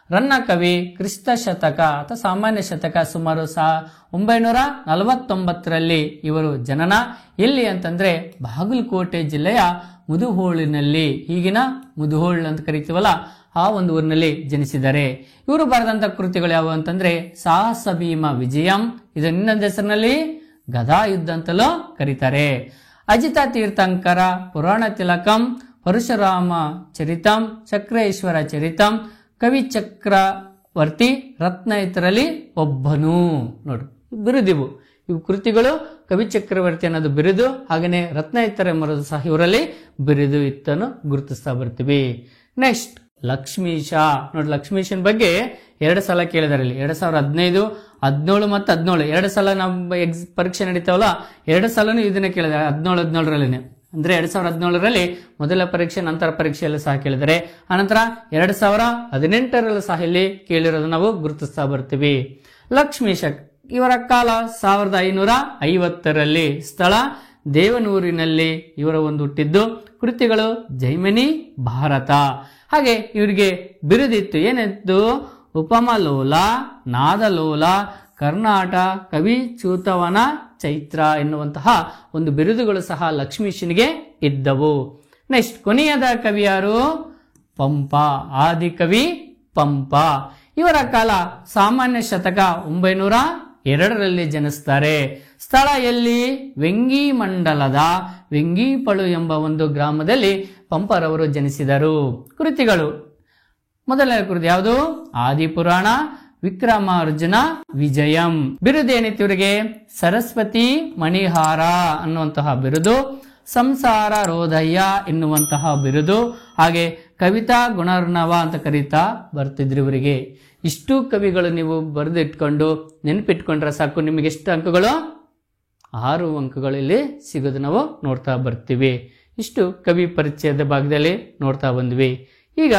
Speaker 1: ರನ್ನ ಕವಿ ಕ್ರಿಸ್ತ ಶತಕ ಅಥವಾ ಸಾಮಾನ್ಯ ಶತಕ ಸುಮಾರು 949ರಲ್ಲಿ ಇವರು ಜನನ. ಎಲ್ಲಿ ಅಂತಂದ್ರೆ ಬಾಗಲಕೋಟೆ ಜಿಲ್ಲೆಯ ಮುಧೋಳಿನಲ್ಲಿ, ಈಗಿನ ಮುಧೋಳ್ ಅಂತ ಕರಿತೀವಲ್ಲ ಆ ಒಂದು ಊರಿನಲ್ಲಿ ಜನಿಸಿದ್ದಾರೆ. ಇವರು ಬರೆದಂತ ಕೃತಿಗಳು ಯಾವುವು ಅಂತಂದ್ರೆ ಸಾಹಸ ಭೀಮ ವಿಜಯಂ, ಇದು ಇನ್ನೊಂದು ಹೆಸರಿನಲ್ಲಿ ಗದಾ ಯುದ್ಧ ಅಂತಲೂ ಕರೀತಾರೆ. ಅಜಿತ ತೀರ್ಥಂಕರ, ಪುರಾಣ ತಿಲಕಂ, ಪರಶುರಾಮ ಚರಿತಂ, ಚಕ್ರೇಶ್ವರ ಚರಿತಂ, ಕವಿ ಚಕ್ರವರ್ತಿ, ರತ್ನ ಇತರಲ್ಲಿ ಒಬ್ಬನು. ನೋಡು ಬಿರುದಿವು ಇವು ಕೃತಿಗಳು. ಕವಿ ಚಕ್ರವರ್ತಿ ಅನ್ನೋದು ಬಿರುದು, ಹಾಗೇನೆ ರತ್ನ ಇತರ ಎಂಬುದು ಸಹ ಇವರಲ್ಲಿ ಬಿರುದು ಇತ್ತನ್ನು ಗುರುತಿಸ್ತಾ ಬರ್ತೀವಿ. ನೆಕ್ಸ್ಟ್ ಲಕ್ಷ್ಮೀಶ. ನೋಡಿ, ಲಕ್ಷ್ಮೀಶನ್ ಬಗ್ಗೆ 2 ಸಲ ಕೇಳಿದಾರೆ ಇಲ್ಲಿ. 2015, 17 ಮತ್ತು 17 2 ಸಲ ನಮ್ಮ ಪರೀಕ್ಷೆ ನಡೀತಾವಲ್ಲ, 2 ಸಲನೂ ಇದನ್ನ ಕೇಳಿದ್ದಾರೆ. 17-17ರಲ್ಲಿನೇ ಅಂದ್ರೆ 2017ರಲ್ಲಿ ಮೊದಲ ಪರೀಕ್ಷೆ, ನಂತರ ಪರೀಕ್ಷೆಯಲ್ಲೂ ಸಹ ಕೇಳಿದರೆ. ಆನಂತರ 2018ರಲ್ಲೂ ಸಹ ಇಲ್ಲಿ ಕೇಳಿರೋದು ನಾವು ಗುರುತಿಸ್ತಾ ಬರ್ತೀವಿ. ಲಕ್ಷ್ಮೀಶ ಇವರ ಕಾಲ 1550ರಲ್ಲಿ. ಸ್ಥಳ ದೇವನೂರಿನಲ್ಲಿ ಇವರ ಒಂದು ಹುಟ್ಟಿದ್ದು. ಕೃತಿಗಳು ಜೈಮಿನಿ ಭಾರತ. ಹಾಗೆ ಇವರಿಗೆ ಬಿರುದಿತ್ತು. ಏನಿತ್ತು? ಉಪಮಲೋಲ, ನಾದಲೋಲ, ಕರ್ನಾಟ ಕವಿ ಚೂತವನ ಚೈತ್ರ ಎನ್ನುವಂತಹ ಒಂದು ಬಿರುದುಗಳು ಸಹ ಲಕ್ಷ್ಮೀಶನಿಗೆ ಇದ್ದವು. ನೆಕ್ಸ್ಟ್ ಕೊನೆಯದ ಕವಿ ಯಾರು? ಪಂಪ. ಆದಿಕವಿ ಪಂಪ. ಇವರ ಕಾಲ ಸಾಮಾನ್ಯ ಶತಕ 902ರಲ್ಲಿ ಜನಿಸ್ತಾರೆ. ಸ್ಥಳ ಎಲ್ಲಿ? ವೆಂಗಿ ಮಂಡಲದ ವೆಂಗಿಪಳು ಎಂಬ ಒಂದು ಗ್ರಾಮದಲ್ಲಿ ಪಂಪರವರು ಜನಿಸಿದರು. ಕೃತಿಗಳು ಮೊದಲನೇ ಕೃತಿ ಯಾವುದು? ಆದಿಪುರಾಣ, ವಿಕ್ರಮಾರ್ಜುನ ವಿಜಯಂ. ಬಿರುದು ಏನಿತ್ತು ಇವರಿಗೆ? ಸರಸ್ವತಿ ಮಣಿಹಾರ ಅನ್ನುವಂತಹ ಬಿರುದು, ಸಂಸಾರ ರೋಧಯ್ಯ ಎನ್ನುವಂತಹ ಬಿರುದು, ಹಾಗೆ ಕವಿತಾ ಗುಣರ್ಣವ ಅಂತ ಕರೀತಾ ಬರ್ತಿದ್ರು ಇವರಿಗೆ. ಇಷ್ಟು ಕವಿಗಳು ನೀವು ಬರೆದಿಟ್ಕೊಂಡು ನೆನಪಿಟ್ಕೊಂಡ್ರೆ ಸಾಕು. ನಿಮಗೆ ಎಷ್ಟು ಅಂಕಗಳು? 6 ಅಂಕಗಳು ಇಲ್ಲಿ ಸಿಗೋದು ನಾವು ನೋಡ್ತಾ ಬರ್ತೀವಿ. ಇಷ್ಟು ಕವಿ ಪರಿಚಯದ ಭಾಗದಲ್ಲಿ ನೋಡ್ತಾ ಬಂದ್ವಿ. ಈಗ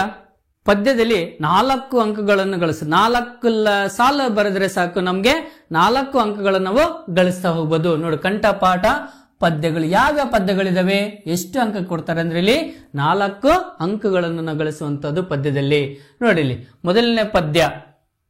Speaker 1: ಪದ್ಯದಲ್ಲಿ 4 ಅಂಕಗಳನ್ನು ಗಳಿಸ 4 ಸಾಲು ಬರೆದ್ರೆ ಸಾಕು, ನಮ್ಗೆ 4 ಅಂಕಗಳನ್ನು ನಾವು ಗಳಿಸ್ತಾ ಹೋಗ್ಬೋದು. ನೋಡಿ, ಕಂಠಪಾಠ ಪದ್ಯಗಳು ಯಾವ್ಯಾವ ಪದ್ಯಗಳಿದಾವೆ, ಎಷ್ಟು ಅಂಕ ಕೊಡ್ತಾರೆ ಅಂದ್ರೆ ಇಲ್ಲಿ 4 ಅಂಕಗಳನ್ನು ನಾವು ಗಳಿಸುವಂತದ್ದು ಪದ್ಯದಲ್ಲಿ. ನೋಡಿ, ಇಲ್ಲಿ ಮೊದಲನೇ ಪದ್ಯ,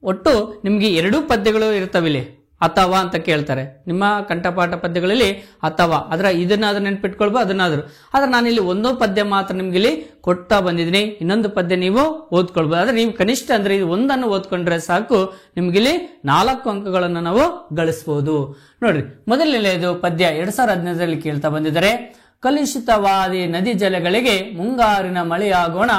Speaker 1: ಒಟ್ಟು ನಿಮ್ಗೆ 2 ಪದ್ಯಗಳು ಇರ್ತವಿಲ್ಲಿ. ಅಥವಾ ಅಂತ ಕೇಳ್ತಾರೆ ನಿಮ್ಮ ಕಂಠಪಾಠ ಪದ್ಯಗಳಲ್ಲಿ, ಅಥವಾ ಅದರ ಇದನ್ನಾದ್ರೂ ನೆನ್ಪಿಟ್ಕೊಳ್ಬೋದು, ಅದನ್ನಾದ್ರೂ. ಆದ್ರೆ ನಾನಿಲ್ಲಿ ಒಂದೋ ಪದ್ಯ ಮಾತ್ರ ನಿಮ್ಗೆ ಇಲ್ಲಿ ಕೊಡ್ತಾ ಬಂದಿದ್ದೀನಿ, ಇನ್ನೊಂದು ಪದ್ಯ ನೀವು ಓದ್ಕೊಳ್ಬೋದು. ಆದ್ರೆ ನೀವು ಕನಿಷ್ಠ ಅಂದ್ರೆ ಇದು ಒಂದನ್ನು ಓದ್ಕೊಂಡ್ರೆ ಸಾಕು, ನಿಮ್ಗಿಲ್ಲಿ 4 ಅಂಕಗಳನ್ನು ನಾವು ಗಳಿಸಬಹುದು. ನೋಡ್ರಿ, ಮೊದಲನೇದು ಪದ್ಯ 2015ರಲ್ಲಿ ಕೇಳ್ತಾ ಬಂದಿದ್ದಾರೆ. ಕಲುಷಿತವಾದಿ ನದಿ ಜಲಗಳಿಗೆ ಮುಂಗಾರಿನ ಮಳೆಯಾಗೋಣ,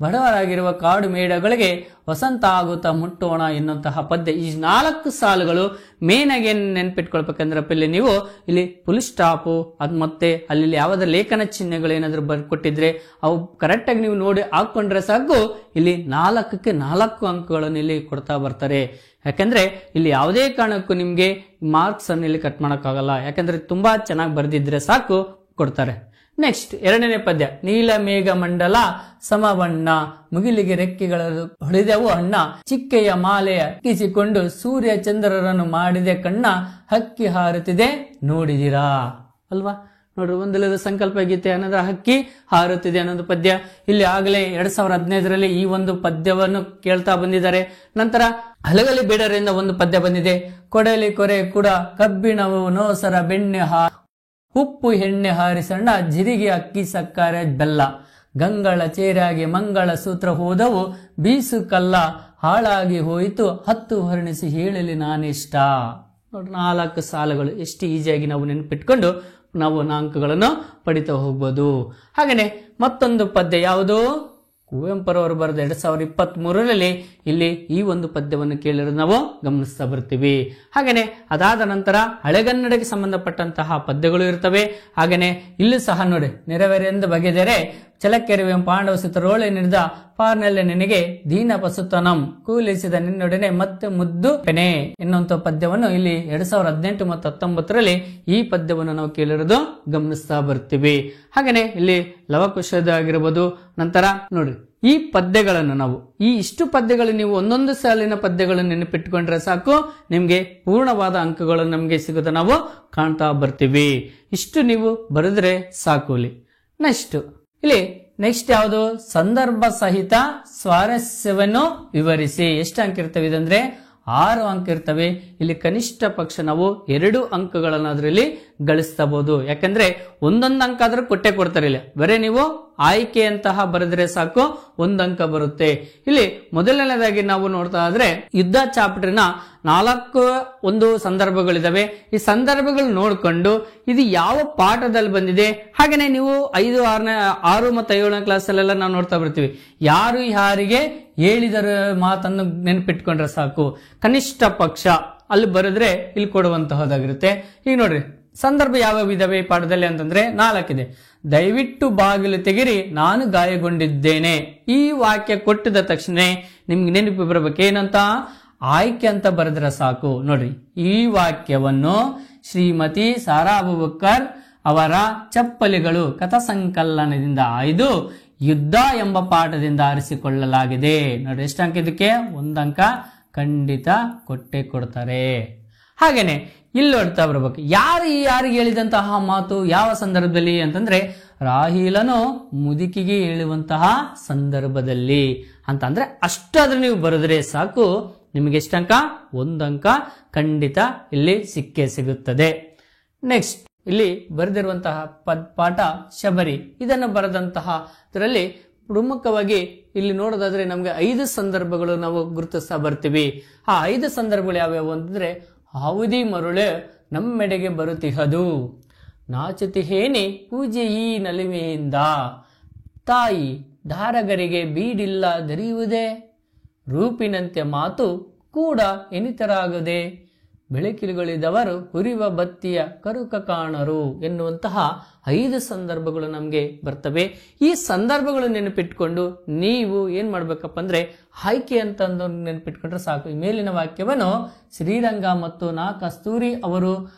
Speaker 1: ಬಡವರಾಗಿರುವ ಕಾಡು ಮೇಡಗಳಿಗೆ ವಸಂತ ಆಗುತ್ತಾ ಮುಟ್ಟೋಣ ಎನ್ನುವಂತಹ ಪದ್ಯ. ಈ 4 ಸಾಲುಗಳು ಮೇನ್ ಆಗಿ ನೆನ್ಪಿಟ್ಕೊಳ್ಬೇಕಂದ್ರಪ್ಪ, ಇಲ್ಲಿ ನೀವು ಇಲ್ಲಿ ಫುಲ್ ಸ್ಟಾಪು ಅದ್ ಮತ್ತೆ ಅಲ್ಲಿ ಯಾವ್ದಾರ ಲೇಖನ ಚಿಹ್ನೆಗಳು ಏನಾದ್ರು ಬರ್ಕೊಟ್ಟಿದ್ರೆ ಅವು ಕರೆಕ್ಟ್ ಆಗಿ ನೀವು ನೋಡಿ ಹಾಕೊಂಡ್ರೆ ಸಾಕು. ಇಲ್ಲಿ 4ಕ್ಕೆ 4 ಅಂಕಗಳನ್ನು ಇಲ್ಲಿ ಕೊಡ್ತಾ ಬರ್ತಾರೆ. ಯಾಕಂದ್ರೆ ಇಲ್ಲಿ ಯಾವುದೇ ಕಾರಣಕ್ಕೂ ನಿಮ್ಗೆ ಮಾರ್ಕ್ಸ್ ಅನ್ನು ಇಲ್ಲಿ ಕಟ್ ಮಾಡಕ್ಕಾಗಲ್ಲ, ಯಾಕಂದ್ರೆ ತುಂಬಾ ಚೆನ್ನಾಗಿ ಬರೆದಿದ್ರೆ ಸಾಕು ಕೊಡ್ತಾರೆ. ನೆಕ್ಸ್ಟ್ 2ನೇ ಪದ್ಯ, ನೀಲ ಮೇಘ ಮಂಡಲ ಸಮಬಣ್ಣ, ಮುಗಿಲಿಗೆ ರೆಕ್ಕೆಗಳ ಹೊಡೆದೆವು ಅಣ್ಣ, ಚಿಕ್ಕೆಯ ಮಾಲೆ ಅಕ್ಕಿಸಿಕೊಂಡು ಸೂರ್ಯ ಚಂದ್ರರನ್ನು ಮಾಡಿದೆ ಕಣ್ಣ, ಹಕ್ಕಿ ಹಾರುತ್ತಿದೆ ನೋಡಿದಿರಾ ಅಲ್ವಾ. ನೋಡ್ರಿ, ಒಂದೆಲ್ಲದ ಸಂಕಲ್ಪ ಗೀತೆ ಅನ್ನೋದ್ರ ಹಕ್ಕಿ ಹಾರುತ್ತಿದೆ ಅನ್ನೋದು ಪದ್ಯ. ಇಲ್ಲಿ ಆಗಲೇ 2015ರಲ್ಲಿ ಈ ಒಂದು ಪದ್ಯವನ್ನು ಕೇಳ್ತಾ ಬಂದಿದ್ದಾರೆ. ನಂತರ ಹಲಗಲಿ ಬೇಡರಿಂದ ಒಂದು ಪದ್ಯ ಬಂದಿದೆ. ಕೊಡಲಿ ಕೊರೆ ಕುಡ ಕಬ್ಬಿಣವು ನೋಸರ ಬೆಣ್ಣೆ ಉಪ್ಪು ಎಣ್ಣೆ ಹಾರಿಸಣ್ಣ, ಜಿರಿಗೆ ಅಕ್ಕಿ ಸಕ್ಕರೆ ಬೆಲ್ಲ, ಗಂಗಳ ಚೇರಾಗಿ ಮಂಗಳ ಸೂತ್ರ ಹೋದವು, ಬೀಸು ಕಲ್ಲ ಹಾಳಾಗಿ ಹೋಯಿತು, 10 ವರ್ಣಿಸಿ ಹೇಳಲಿ ನಾನಿಷ್ಟ. ನೋಡಿ, 4 ಸಾಲುಗಳು ಎಷ್ಟು ಈಸಿಯಾಗಿ ನಾವು ನೆನಪಿಟ್ಕೊಂಡು ನಾವು ಅಂಕಗಳನ್ನು ಪಡಿತಾ ಹೋಗ್ಬೋದು. ಹಾಗೇನೆ ಮತ್ತೊಂದು ಪದ್ಯ ಯಾವುದು, ಕುವೆಂಪುರವರು ಬರೆದ 2023ರಲ್ಲಿ ಇಲ್ಲಿ ಈ ಒಂದು ಪದ್ಯವನ್ನು ಕೇಳಿರೋದು ನಾವು ಗಮನಿಸ್ತಾ ಬರ್ತೀವಿ. ಹಾಗೇನೆ ಅದಾದ ನಂತರ ಹಳೆಗನ್ನಡಕ್ಕೆ ಸಂಬಂಧಪಟ್ಟಂತಹ ಪದ್ಯಗಳು ಇರ್ತವೆ. ಹಾಗೇನೆ ಇಲ್ಲೂ ಸಹ ನೋಡಿ, ನೆರವೇರೆಂದು ಬಗೆದರೆ ಚಲಕೆರೆವೆ ಪಾಂಡವ ಸುತರೋಳೆ ನಿಡಿದ ಪಾರ್ನೆಲ್ಲ ನಿನಗೆ ದೀನ ಪಸುತನಂ ಕೂಲಿಸಿದ ನಿನ್ನೊಡನೆ ಮತ್ತೆ ಮುದ್ದು ಪೆನೆ ಎನ್ನುವಂತ ಪದ್ಯವನ್ನು ಇಲ್ಲಿ 2018 ಮತ್ತು 2019ರಲ್ಲಿ ಈ ಪದ್ಯವನ್ನು ನಾವು ಕೇಳಿರೋದು ಗಮನಿಸ್ತಾ ಬರ್ತೀವಿ. ಹಾಗೇನೆ ಇಲ್ಲಿ ಲವಕುಶದ ಆಗಿರ್ಬೋದು. ನಂತರ ನೋಡ್ರಿ, ಈ ಪದ್ಯಗಳನ್ನು ನಾವು ಇಷ್ಟು ಪದ್ಯಗಳು ನೀವು ಒಂದೊಂದು ಸಾಲಿನ ಪದ್ಯಗಳನ್ನು ನೆನಪಿಟ್ಟುಕೊಂಡ್ರೆ ಸಾಕು, ನಿಮ್ಗೆ ಪೂರ್ಣವಾದ ಅಂಕಗಳು ನಮ್ಗೆ ಸಿಗೋದು ನಾವು ಕಾಣ್ತಾ ಬರ್ತೀವಿ. ಇಷ್ಟು ನೀವು ಬರೆದ್ರೆ ಸಾಕು. ಇಲ್ಲಿ ನೆಕ್ಸ್ಟ್ ಯಾವುದು, ಸಂದರ್ಭ ಸಹಿತ ಸ್ವಾರಸ್ಯವನ್ನು ವಿವರಿಸಿ. ಎಷ್ಟು ಅಂಕ ಇರ್ತವೆ ಇದಂದ್ರೆ 6 ಅಂಕ ಇರ್ತವೆ. ಇಲ್ಲಿ ಕನಿಷ್ಠ ಪಕ್ಷ ನಾವು 2 ಅಂಕಗಳನ್ನು ಅದರಲ್ಲಿ ಗಳಿಸಬಹುದು. ಯಾಕಂದ್ರೆ ಒಂದೊಂದು ಅಂಕ ಆದ್ರೂ ಕೊಡ್ತಾರೆ. ಇಲ್ಲಿ ಬರೇ ನೀವು ಆಯ್ಕೆಯಂತಹ ಬರೆದ್ರೆ ಸಾಕು 1 ಅಂಕ ಬರುತ್ತೆ. ಇಲ್ಲಿ ಮೊದಲನೇದಾಗಿ ನಾವು ನೋಡ್ತಾ ಇದ್ರೆ ಯುದ್ಧ ಚಾಪ್ಟರ್ನ 4 ಒಂದು ಸಂದರ್ಭಗಳಿದಾವೆ. ಈ ಸಂದರ್ಭಗಳು ನೋಡ್ಕೊಂಡು ಇದು ಯಾವ ಪಾಠದಲ್ಲಿ ಬಂದಿದೆ. ಹಾಗೇನೆ ನೀವು 5, 6 ಮತ್ತು 7ನೇ ಕ್ಲಾಸಲ್ಲೆಲ್ಲ ನಾವು ನೋಡ್ತಾ ಬರ್ತೀವಿ, ಯಾರು ಯಾರಿಗೆ ಹೇಳಿದರ ಮಾತನ್ನು ನೆನಪಿಟ್ಕೊಂಡ್ರೆ ಸಾಕು. ಕನಿಷ್ಠ ಪಕ್ಷ ಅಲ್ಲಿ ಬರೆದ್ರೆ ಇಲ್ಲಿ ಕೊಡುವಂತಹದ್ದಾಗಿರುತ್ತೆ. ಈಗ ನೋಡ್ರಿ, ಸಂದರ್ಭ ಯಾವ್ಯಾವ ಇದಾವೆ ಈ ಪಾಠದಲ್ಲಿ ಅಂತಂದ್ರೆ 4 ಇದೆ. ದಯವಿಟ್ಟು ಬಾಗಿಲು ತೆಗಿರಿ, ನಾನು ಗಾಯಗೊಂಡಿದ್ದೇನೆ. ಈ ವಾಕ್ಯ ಕೊಟ್ಟಿದ ತಕ್ಷಣ ನಿಮ್ಗೆ ನೆನಪು ಬರಬೇಕು ಏನಂತ, ಆಯ್ಕೆ ಅಂತ ಬರೆದ್ರೆ ಸಾಕು. ನೋಡ್ರಿ, ಈ ವಾಕ್ಯವನ್ನು ಶ್ರೀಮತಿ ಸಾರಾ ಅಬೂಬಕರ್ ಅವರ ಚಪ್ಪಲಿಗಳು ಕಥಾ ಸಂಕಲನದಿಂದ ಆಯ್ದು ಯುದ್ಧ ಎಂಬ ಪಾಠದಿಂದ ಆರಿಸಿಕೊಳ್ಳಲಾಗಿದೆ. ನೋಡ್ರಿ, ಎಷ್ಟು ಅಂಕ ಇದಕ್ಕೆ? 1 ಅಂಕ ಖಂಡಿತ ಕೊಡ್ತಾರೆ. ಹಾಗೇನೆ ಇಲ್ಲಿ ನೋಡ್ತಾ ಬರ್ಬೇಕು, ಯಾರಿಗೆ ಹೇಳಿದಂತಹ ಮಾತು ಯಾವ ಸಂದರ್ಭದಲ್ಲಿ ಅಂತಂದ್ರೆ ರಾಹಿಲನು ಮುದುಕಿಗೆ ಹೇಳುವಂತಹ ಸಂದರ್ಭದಲ್ಲಿ ಅಂತಂದ್ರೆ ಅಷ್ಟಾದ್ರೂ ನೀವು ಬರೆದ್ರೆ ಸಾಕು, ನಿಮಗೆ ಎಷ್ಟು ಅಂಕ? 1 ಅಂಕ ಖಂಡಿತ ಇಲ್ಲಿ ಸಿಕ್ಕೇ ಸಿಗುತ್ತದೆ. ನೆಕ್ಸ್ಟ್ ಇಲ್ಲಿ ಬರೆದಿರುವಂತಹ ಪಾಠ ಶಬರಿ. ಇದನ್ನು ಬರೆದಂತಹ ಇದರಲ್ಲಿ ಪ್ರಮುಖವಾಗಿ ಇಲ್ಲಿ ನೋಡೋದಾದ್ರೆ ನಮ್ಗೆ 5 ಸಂದರ್ಭಗಳು ನಾವು ಗುರುತಿಸ್ತಾ ಬರ್ತೀವಿ. ಆ 5 ಸಂದರ್ಭಗಳು ಯಾವ್ಯಾವು ಅಂತಂದ್ರೆ, ಹೌದಿ ಮರುಳೆ ನಮ್ಮೆಡೆಗೆ ಬರುತ್ತಿಹದು, ನಾಚುತಿಹೇನೆ ಪೂಜೆ ಈ ನಲಿಮೆಯಿಂದ, ತಾಯಿ ಧಾರಗರಿಗೆ ಬೀಡಿಲ್ಲ ದರಿಯುವುದೇ, ರೂಪಿನಂತೆ ಮಾತು ಕೂಡ ಎನಿತರಾಗದೆ, ಬೆಳಕಿಲುಗಳಿದವರು ಉರಿವ ಬತ್ತಿಯ ಕರುಕ ಕಾಣರು ಎನ್ನುವಂತಹ 5 ಸಂದರ್ಭಗಳು ನಮಗೆ ಬರ್ತವೆ. ಈ ಸಂದರ್ಭಗಳು ನೆನಪಿಟ್ಕೊಂಡು ನೀವು ಏನ್ ಮಾಡ್ಬೇಕಪ್ಪ ಅಂದ್ರೆ ಆಯ್ಕೆ ಅಂತಂದು ನೆನಪಿಟ್ಕೊಂಡ್ರೆ ಸಾಕು. ಈ ಮೇಲಿನ ವಾಕ್ಯವನ್ನು ಶ್ರೀರಂಗ ಮತ್ತು ನಾ ಕಸ್ತೂರಿ ಅವರು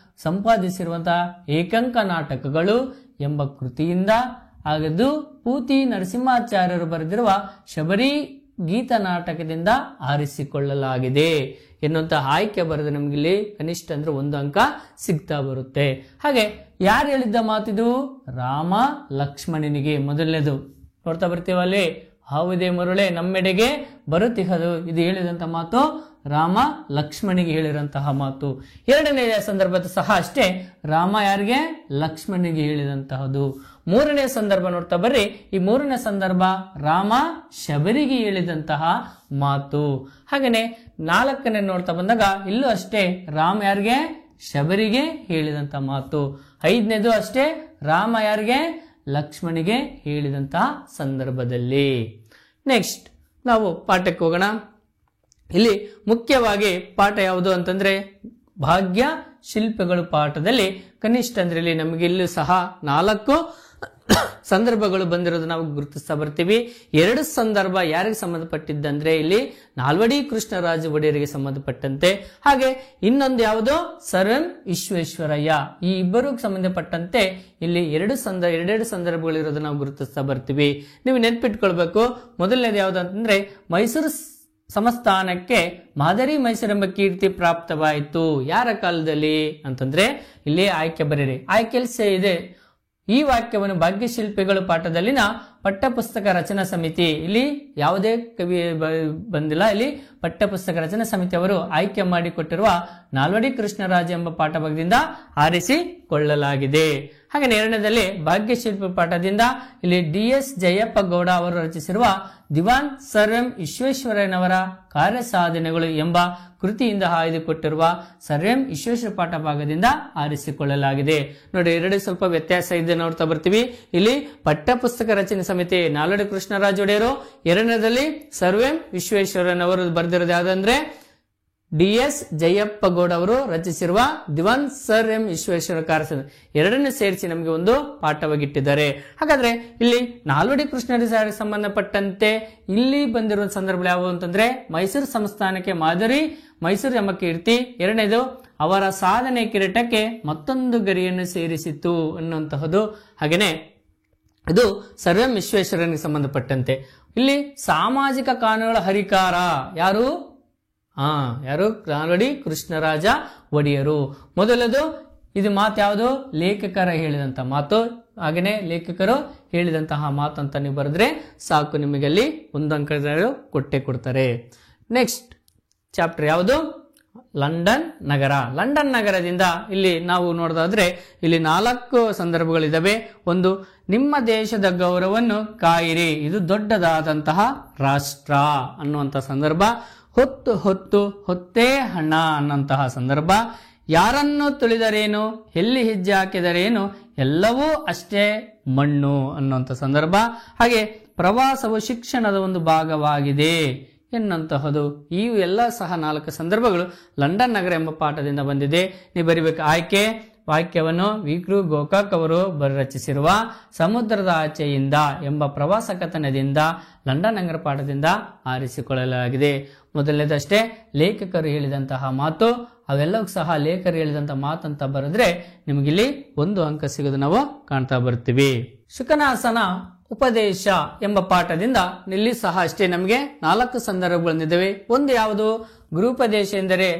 Speaker 1: ಸಂಪಾದಿಸಿರುವಂತಹ ಏಕಂಕ ನಾಟಕಗಳು ಎಂಬ ಕೃತಿಯಿಂದ ಹಾಗೂ ಪೂತಿ ನರಸಿಂಹಾಚಾರ್ಯರು ಬರೆದಿರುವ ಶಬರಿ ಗೀತ ನಾಟಕದಿಂದ ಆರಿಸಿಕೊಳ್ಳಲಾಗಿದೆ ಎನ್ನುವಂತಹ ಆಯ್ಕೆ ಬರೆದು ನಮ್ಗೆ ಇಲ್ಲಿ ಕನಿಷ್ಠ ಅಂದ್ರೆ 1 ಅಂಕ ಸಿಗ್ತಾ ಬರುತ್ತೆ. ಹಾಗೆ ಯಾರು ಹೇಳಿದ್ದ ಮಾತಿದು? ರಾಮ ಲಕ್ಷ್ಮಣನಿಗೆ. ಮೊದಲನೇದು ನೋಡ್ತಾ ಬರ್ತೀವಲ್ಲಿ, ಯಾವುದೇ ಮರುಳೆ ನಮ್ಮೆಡೆಗೆ ಬರುತ್ತಿಹದು, ಇದು ಹೇಳಿದಂತ ಮಾತು ರಾಮ ಲಕ್ಷ್ಮಣಿಗೆ ಹೇಳಿರಂತಹ ಮಾತು. ಎರಡನೆಯ ಸಂದರ್ಭದ ಸಹ ಅಷ್ಟೇ, ರಾಮ ಯಾರಿಗೆ? ಲಕ್ಷ್ಮಣಿಗೆ ಹೇಳಿದಂತಹದ್ದು. ಮೂರನೇ ಸಂದರ್ಭ ನೋಡ್ತಾ ಬರ್ರಿ, ಈ ಮೂರನೇ ಸಂದರ್ಭ ರಾಮ ಶಬರಿಗೆ ಹೇಳಿದಂತಹ ಮಾತು. ಹಾಗೇನೆ 4ನೇ ನೋಡ್ತಾ ಬಂದಾಗ ಇಲ್ಲೂ ಅಷ್ಟೇ, ರಾಮ ಯಾರಿಗೆ? ಶಬರಿಗೆ ಹೇಳಿದಂತ ಮಾತು. 5ನೇದು ಅಷ್ಟೇ, ರಾಮ ಯಾರಿಗೆ? ಲಕ್ಷ್ಮಣಿಗೆ ಹೇಳಿದಂತಹ ಸಂದರ್ಭದಲ್ಲಿ. ನೆಕ್ಸ್ಟ್ ನಾವು ಪಾಠಕ್ಕೆ ಹೋಗೋಣ. ಇಲ್ಲಿ ಮುಖ್ಯವಾಗಿ ಪಾಠ ಯಾವುದು ಅಂತಂದ್ರೆ ಭಾಗ್ಯ ಶಿಲ್ಪಗಳು ಪಾಠದಲ್ಲಿ ಕನಿಷ್ಠ ಅಂದ್ರೆ ಇಲ್ಲಿ ನಮಗೆ ಇಲ್ಲೂ ಸಹ 4 ಸಂದರ್ಭಗಳು ಬಂದಿರೋದು ನಾವು ಗುರುತಿಸ್ತಾ ಬರ್ತೀವಿ. 2 ಸಂದರ್ಭ ಯಾರಿಗೆ ಸಂಬಂಧಪಟ್ಟಿದ್ದಂದ್ರೆ ಇಲ್ಲಿ ನಾಲ್ವಡಿ ಕೃಷ್ಣರಾಜ ಒಡೆಯರಿಗೆ ಸಂಬಂಧಪಟ್ಟಂತೆ, ಹಾಗೆ ಇನ್ನೊಂದು ಯಾವುದು ಸರ್ ಎಂ ವಿಶ್ವೇಶ್ವರಯ್ಯ. ಈ ಇಬ್ಬರು ಸಂಬಂಧಪಟ್ಟಂತೆ ಇಲ್ಲಿ 2 ಸಂದರ್ಭಗಳು ಇರೋದು ನಾವು ಗುರುತಿಸ್ತಾ ಬರ್ತೀವಿ. ನೀವು ನೆನ್ಪಿಟ್ಕೊಳ್ಬೇಕು. ಮೊದಲನೇದು ಯಾವುದು ಅಂತಂದ್ರೆ ಮೈಸೂರು ಸಂಸ್ಥಾನಕ್ಕೆ ಮಾದರಿ ಮೈಸೂರೆಂಬ ಕೀರ್ತಿ ಪ್ರಾಪ್ತವಾಯಿತು. ಯಾರ ಕಾಲದಲ್ಲಿ ಅಂತಂದ್ರೆ ಇಲ್ಲಿ ಆಯ್ಕೆ ಬರೀರಿ. ಆಯ್ಕೆ ಇದೆ. ಈ ವಾಕ್ಯವನ್ನು ಭಾಗ್ಯಶಿಲ್ಪಿಗಳು ಪಾಠದಲ್ಲಿನ ಪಠ್ಯಪುಸ್ತಕ ರಚನಾ ಸಮಿತಿ, ಇಲ್ಲಿ ಯಾವುದೇ ಕವಿ ಬಂದಿಲ್ಲ, ಇಲ್ಲಿ ಪಠ್ಯಪುಸ್ತಕ ರಚನಾ ಸಮಿತಿ ಅವರು ಆಯ್ಕೆ ಮಾಡಿಕೊಟ್ಟಿರುವ ನಾಲ್ವಡಿ ಕೃಷ್ಣರಾಜ ಎಂಬ ಪಾಠ ಭಾಗದಿಂದ ಆರಿಸಿಕೊಳ್ಳಲಾಗಿದೆ. ಹಾಗೆ ಎರಡನೇದಲ್ಲಿ ಭಾಗ್ಯಶಿಲ್ಪಿ ಪಾಠದಿಂದ ಇಲ್ಲಿ DS ಜಯಪ್ಪ ಗೌಡ ಅವರು ರಚಿಸಿರುವ ದಿವಾನ್ ಸರ್ ಎಂ ವಿಶ್ವೇಶ್ವರಯ್ಯನವರ ಕಾರ್ಯ ಸಾಧನೆಗಳು ಎಂಬ ಕೃತಿಯಿಂದ ಆಯ್ದುಕೊಟ್ಟಿರುವ ಸರ್ ಎಂ ವಿಶ್ವೇಶ್ವರ ಪಾಠ ಭಾಗದಿಂದ ಆರಿಸಿಕೊಳ್ಳಲಾಗಿದೆ. ನೋಡಿ, 2 ಸ್ವಲ್ಪ ವ್ಯತ್ಯಾಸ ಇದೆ, ನೋಡ್ತಾ ಬರ್ತೀವಿ. ಇಲ್ಲಿ ಪಠ್ಯಪುಸ್ತಕ ರಚನೆ ಸಮಿತಿ ನಾಲ್ವಡಿ ಕೃಷ್ಣರಾಜ ಒಡೆಯರು, ಎರಡನೇದಲ್ಲಿ ಸರ್ ಎಂ ವಿಶ್ವೇಶ್ವರಯ್ಯನವರು ಬರೆದಿರೋದು ಯಾವ್ದಂದ್ರೆ DS ಜಯಪ್ಪ ಗೌಡ ಅವರು ರಚಿಸಿರುವ ದಿವಾನ್ ಸರ್ ಎಂ ವಿಶ್ವೇಶ್ವರ ಕಾರ್ಯ, ಎರಡನೇ ಸೇರಿಸಿ ನಮಗೆ ಒಂದು ಪಾಠವಾಗಿಟ್ಟಿದ್ದಾರೆ. ಹಾಗಾದ್ರೆ ಇಲ್ಲಿ ನಾಲ್ವಡಿ ಕೃಷ್ಣರಾಜರಿಗೆ ಸಂಬಂಧಪಟ್ಟಂತೆ ಇಲ್ಲಿ ಬಂದಿರುವ ಸಂದರ್ಭಗಳು ಯಾವುವು ಅಂತಂದ್ರೆ ಮೈಸೂರು ಸಂಸ್ಥಾನಕ್ಕೆ ಮಾದರಿ ಮೈಸೂರು ಎಂಬ ಕೀರ್ತಿ, ಎರಡನೇದು ಅವರ ಸಾಧನೆ ಕಿರೀಟಕ್ಕೆ ಮತ್ತೊಂದು ಗರಿಯನ್ನು ಸೇರಿಸಿತು ಅನ್ನುವಂತಹದ್ದು. ಹಾಗೇನೆ ಇದು ಸರ್ ಎಂ ವಿಶ್ವೇಶ್ವರನಿಗೆ ಸಂಬಂಧಪಟ್ಟಂತೆ. ಇಲ್ಲಿ ಸಾಮಾಜಿಕ ಕಾನೂನುಗಳ ಹರಿಕಾರ ಯಾರು? ನಾಲ್ವಡಿ ಕೃಷ್ಣರಾಜ ಒಡೆಯರು. ಮೊದಲದು ಇದು ಮಾತು ಯಾವುದು? ಲೇಖಕರ ಹೇಳಿದಂತ ಮಾತು. ಹಾಗೇನೆ ಲೇಖಕರು ಹೇಳಿದಂತಹ ಮಾತು ಅಂತ ನೀವು ಬರೆದ್ರೆ ಸಾಕು, ನಿಮಗೆ ಅಲ್ಲಿ 1 ಅಂಕ ಕೊಟ್ಟೆ ಕೊಡ್ತಾರೆ. ನೆಕ್ಸ್ಟ್ ಚಾಪ್ಟರ್ ಯಾವುದು? ಲಂಡನ್ ನಗರ. ಲಂಡನ್ ನಗರದಿಂದ ಇಲ್ಲಿ ನಾವು ನೋಡೋದಾದ್ರೆ ಇಲ್ಲಿ 4 ಸಂದರ್ಭಗಳಿದಾವೆ. ಒಂದು, ನಿಮ್ಮ ದೇಶದ ಗೌರವವನ್ನು ಕಾಯಿರಿ, ಇದು ದೊಡ್ಡದಾದಂತಹ ರಾಷ್ಟ್ರ ಅನ್ನುವಂಥ ಸಂದರ್ಭ. ಹೊತ್ತೇ ಹಣ ಅನ್ನಂತಹ ಸಂದರ್ಭ. ಯಾರನ್ನು ತುಳಿದರೇನು, ಎಲ್ಲಿ ಹೆಜ್ಜೆ ಹಾಕಿದರೇನು, ಎಲ್ಲವೂ ಅಷ್ಟೇ ಮಣ್ಣು ಅನ್ನುವಂಥ ಸಂದರ್ಭ. ಹಾಗೆ ಪ್ರವಾಸವು ಶಿಕ್ಷಣದ ಒಂದು ಭಾಗವಾಗಿದೆ ಎನ್ನುವಂತಹದ್ದು. ಈ ಎಲ್ಲ ಸಹ 4 ಸಂದರ್ಭಗಳು ಲಂಡನ್ ನಗರ ಎಂಬ ಪಾಠದಿಂದ ಬಂದಿದೆ. ನೀವು ಬರಿಬೇಕು ಆಯ್ಕೆ. ವಾಕ್ಯವನ್ನು ವಿಕ್ರು ಗೋಕಾಕ್ ಅವರು ರಚಿಸಿರುವ ಸಮುದ್ರದ ಆಚೆಯಿಂದ ಎಂಬ ಪ್ರವಾಸ ಕಥನದಿಂದ ಲಂಡನ್ ನಗರ ಪಾಠದಿಂದ ಆರಿಸಿಕೊಳ್ಳಲಾಗಿದೆ. ಮೊದಲನೇದಷ್ಟೇ ಲೇಖಕರು ಹೇಳಿದಂತಹ ಮಾತು, ಅವೆಲ್ಲವೂ ಸಹ ಲೇಖಕರು ಹೇಳಿದಂತಹ ಮಾತಂತ ಬರೆದ್ರೆ ನಿಮಗಿಲ್ಲಿ 1 ಅಂಕ ಸಿಗೋದು ನಾವು ಕಾಣ್ತಾ ಬರ್ತೀವಿ. ಶುಕನಾಸನ ಉಪದೇಶ ಎಂಬ ಪಾಠದಿಂದ ಇಲ್ಲಿ ಸಹ ಅಷ್ಟೇ ನಮಗೆ 4 ಸಂದರ್ಭಗಳಿದ್ದಾವೆ. ಒಂದು ಯಾವುದು? ಗುರುಪದೇಶ ಎಂದರೆ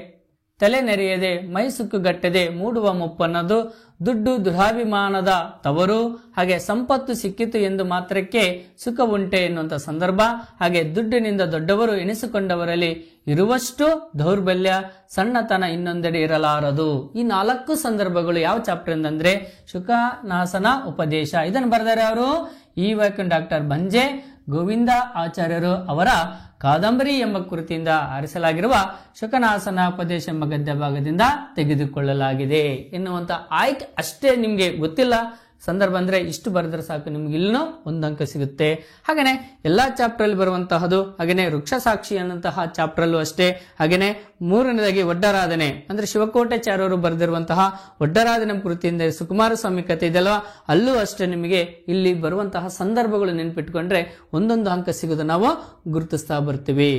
Speaker 1: ತಲೆ ನೆರೆಯದೆ ಮೈ ಸುಕ್ಕುಗಟ್ಟದೆ ಮೂಡುವ ಮುಪ್ಪನ್ನದು, ದುಡ್ಡು ದುರಾಭಿಮಾನದ ತವರು, ಹಾಗೆ ಸಂಪತ್ತು ಸಿಕ್ಕಿತು ಎಂದು ಮಾತ್ರಕ್ಕೆ ಸುಖ ಉಂಟೆ ಎನ್ನುವಂತ ಸಂದರ್ಭ. ಹಾಗೆ ದುಡ್ಡಿನಿಂದ ದೊಡ್ಡವರು ಎನಿಸಿಕೊಂಡವರಲ್ಲಿ ಇರುವಷ್ಟು ದೌರ್ಬಲ್ಯ ಸಣ್ಣತನ ಇನ್ನೊಂದೆಡೆ ಇರಲಾರದು. ಈ 4 ಸಂದರ್ಭಗಳು ಯಾವ ಚಾಪ್ಟರ್ ಅಂದ್ರೆ ಶುಕನಾಸನ ಉಪದೇಶ. ಇದನ್ನು ಬರೆದರೆ ಅವರು ಡಾಕ್ಟರ್ ಬಂಜೆ ಗೋವಿಂದ ಆಚಾರ್ಯರು ಅವರ ಕಾದಂಬರಿ ಎಂಬ ಕೃತಿಯಿಂದ ಆರಿಸಲಾಗಿರುವ ಶುಕನಾಸನ ಉಪದೇಶ ಎಂಬ ಗದ್ಯ ಭಾಗದಿಂದ ತೆಗೆದುಕೊಳ್ಳಲಾಗಿದೆ ಎನ್ನುವಂತ ಆಯ್ಕೆ ಅಷ್ಟೇ. ನಿಮ್ಗೆ ಗೊತ್ತಿಲ್ಲ ಸಂದರ್ಭ ಅಂದ್ರೆ ಇಷ್ಟು ಬರೆದ್ರೆ ಸಾಕು, ನಿಮ್ಗೆ ಇಲ್ಲೂ 1 ಅಂಕ ಸಿಗುತ್ತೆ. ಹಾಗೇನೆ ಎಲ್ಲಾ ಚಾಪ್ಟರ್ ಅಲ್ಲಿ ಬರುವಂತಹದ್ದು, ಹಾಗೇನೆ ವೃಕ್ಷ ಸಾಕ್ಷಿ ಅನ್ನಂತಹ ಚಾಪ್ಟರ್ ಅಲ್ಲೂ ಅಷ್ಟೇ. ಹಾಗೇನೆ ಮೂರನೇದಾಗಿ ಒಡ್ಡರಾಧನೆ ಅಂದ್ರೆ ಶಿವಕೋಟಾಚಾರ್ಯರು ಬರೆದಿರುವಂತಹ ಒಡ್ಡರಾಧನೆ ಕೃತಿಯಿಂದ ಸುಕುಮಾರ ಸ್ವಾಮಿ ಕಥೆ ಇದೆಯಲ್ವಾ, ಅಲ್ಲೂ ಅಷ್ಟೇ ನಿಮಗೆ ಇಲ್ಲಿ ಬರುವಂತಹ ಸಂದರ್ಭಗಳು ನೆನ್ಪಿಟ್ಕೊಂಡ್ರೆ 1 ಅಂಕ ಸಿಗೋದು ನಾವು ಗುರುತಿಸ್ತಾ ಬರ್ತೀವಿ.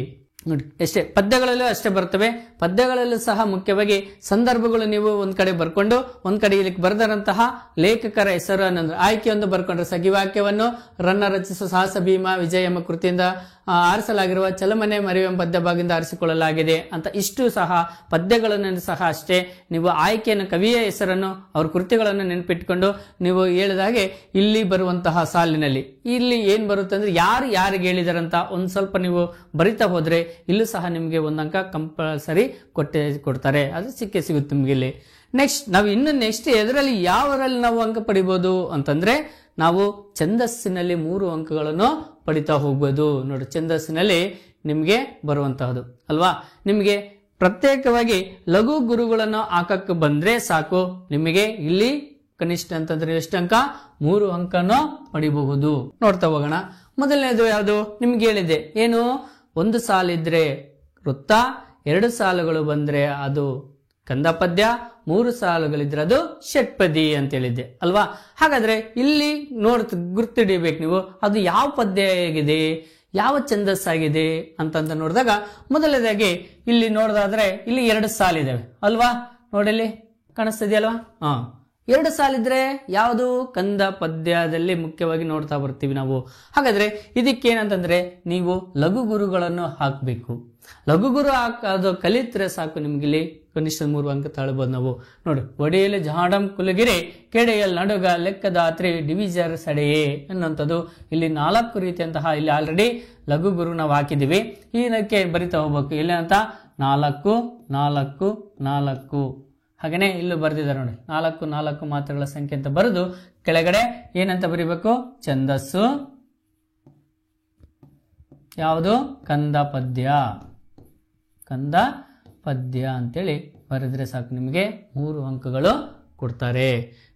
Speaker 1: ನೋಡಿ ಎಷ್ಟೇ ಪದ್ಯಗಳಲ್ಲೂ ಅಷ್ಟೇ ಬರ್ತವೆ. ಪದ್ಯಗಳಲ್ಲೂ ಸಹ ಮುಖ್ಯವಾಗಿ ಸಂದರ್ಭಗಳು ನೀವು ಒಂದ್ ಕಡೆ ಬರ್ಕೊಂಡು ಒಂದ್ ಕಡೆ ಇಲ್ಲಿ ಬರೆದಂತಹ ಲೇಖಕರ ಹೆಸರು ಅನ್ನೋದು ಆಯ್ಕೆಯೊಂದು ಬರ್ಕೊಂಡ್ರೆ ಸಗಿವಾಕ್ಯವನ್ನು ರನ್ನ ರಚಿಸುವ ಸಾಹಸ ಭೀಮ ವಿಜಯ ಎಂಬ ಕೃತಿಯಿಂದ ಆರಿಸಲಾಗಿರುವ ಚಲಮನೆ ಮರೆಯುವ ಪದ್ಯ ಭಾಗದಿಂದ ಆರಿಸಿಕೊಳ್ಳಲಾಗಿದೆ ಅಂತ ಇಷ್ಟು ಸಹ ಪದ್ಯಗಳನ್ನು ಸಹ ಅಷ್ಟೇ ನೀವು ಆಯ್ಕೆಯನ್ನು ಕವಿಯ ಹೆಸರನ್ನು ಅವ್ರ ಕೃತಿಗಳನ್ನು ನೆನಪಿಟ್ಕೊಂಡು ನೀವು ಹೇಳಿದಾಗೆ ಇಲ್ಲಿ ಬರುವಂತಹ ಸಾಲಿನಲ್ಲಿ ಇಲ್ಲಿ ಏನ್ ಬರುತ್ತೆ ಅಂದ್ರೆ ಯಾರಿಗೆ ಹೇಳಿದಾರಂತ ಒಂದ್ ಸ್ವಲ್ಪ ನೀವು ಬರಿತಾ ಹೋದ್ರೆ ಇಲ್ಲೂ ಸಹ ನಿಮ್ಗೆ 1 ಅಂಕ ಕಂಪಲ್ಸರಿ ಕೊಡ್ತಾರೆ, ಅದು ಸಿಗುತ್ತೆ ನಿಮ್ಗೆ ಇಲ್ಲಿ. ನೆಕ್ಸ್ಟ್ ಎದರಲ್ಲಿ ಯಾವರಲ್ಲಿ ನಾವು ಅಂಕ ಪಡಿಬಹುದು ಅಂತಂದ್ರೆ ನಾವು ಛಂದಸ್ಸಿನಲ್ಲಿ 3 ಅಂಕಗಳನ್ನು ಪಡಿತಾ ಹೋಗ್ಬೋದು. ನೋಡಿ ಛಂದಸ್ಸಿನಲ್ಲಿ ನಿಮ್ಗೆ ಬರುವಂತಹದ್ದು ಅಲ್ವಾ, ನಿಮ್ಗೆ ಪ್ರತ್ಯೇಕವಾಗಿ ಲಘು ಗುರುಗಳನ್ನು ಹಾಕಕ್ಕೆ ಬಂದ್ರೆ ಸಾಕು, ನಿಮಗೆ ಇಲ್ಲಿ ಕನಿಷ್ಠ ಅಂತಂದ್ರೆ ಎಷ್ಟು ಅಂಕ 3 ಅಂಕನೂ ಪಡಿಬಹುದು. ನೋಡ್ತಾ ಹೋಗೋಣ. ಮೊದಲನೇದು ಯಾವುದು ನಿಮ್ಗೆ ಹೇಳಿದೆ, ಏನು 1 ಸಾಲಿದ್ರೆ ವೃತ್ತ, 2 ಸಾಲುಗಳು ಬಂದ್ರೆ ಅದು ಕಂದ ಪದ್ಯ, 3 ಸಾಲುಗಳಿದ್ರೆ ಅದು ಷಟ್ಪದಿ ಅಂತ ಹೇಳಿದ್ದೆ ಅಲ್ವಾ. ಹಾಗಾದ್ರೆ ಇಲ್ಲಿ ಗುರ್ತಿಡಿಬೇಕು ನೀವು, ಅದು ಯಾವ ಪದ್ಯ ಆಗಿದೆ, ಯಾವ ಛಂದಸ್ಸಾಗಿದೆ ಅಂತ ನೋಡಿದಾಗ ಮೊದಲನೇದಾಗಿ ಇಲ್ಲಿ ನೋಡೋದಾದ್ರೆ ಇಲ್ಲಿ 2 ಸಾಲಿದಾವೆ ಅಲ್ವಾ. ನೋಡಿಲ್ಲಿ ಕಾಣಿಸ್ತಿದೆಯಲ್ವಾ, 2 ಸಾಲಿದ್ರೆ ಯಾವುದು ಕಂದ ಪದ್ಯದಲ್ಲಿ ಮುಖ್ಯವಾಗಿ ನೋಡ್ತಾ ಬರ್ತೀವಿ ನಾವು. ಹಾಗಾದ್ರೆ ಇದಕ್ಕೇನಂತಂದ್ರೆ ನೀವು ಲಘು ಗುರುಗಳನ್ನು ಹಾಕಬೇಕು. ಲಘು ಗುರು ಅದು ಕಲಿತ್ರೆ ಸಾಕು, ನಿಮ್ಗೆ ಇಲ್ಲಿ ಕನಿಷ್ಠ 3 ಅಂಕ ತಾಳ್ಬೋದು ನಾವು. ನೋಡಿ, ಒಡೆಯಲು ಜಾಡಂ ಕುಲಗಿರಿ ಕೆಡೆಯಲ್ ನಡುಗ ಲೆಕ್ಕದಾತ್ರಿ ಡಿವಿಜರ್ ಸಡೆಯೇ ಅನ್ನುವಂಥದ್ದು ಇಲ್ಲಿ 4 ರೀತಿಯಂತಹ ಇಲ್ಲಿ ಆಲ್ರೆಡಿ ಲಘು ಗುರು ನಾವು ಹಾಕಿದೀವಿ. ಇದಕ್ಕೆ ಬರಿತಾ ಹೋಗ್ಬೇಕು. ಇಲ್ಲ ಅಂತ 4 4 4 ಹಾಗೇನೆ ಇಲ್ಲೂ ಬರೆದಿದ್ದಾರೆ ನೋಡಿ, 4 4 ಮಾತ್ರೆಗಳ ಸಂಖ್ಯೆ ಅಂತ ಬರೆದು ಕೆಳಗಡೆ ಏನಂತ ಬರಿಬೇಕು, ಛಂದಸ್ಸು ಯಾವುದು ಕಂದ ಪದ್ಯ ಅಂತೇಳಿ ಬರೆದ್ರೆ ಸಾಕು, ನಿಮಗೆ 3 ಅಂಕಗಳು ಕೊಡ್ತಾರೆ.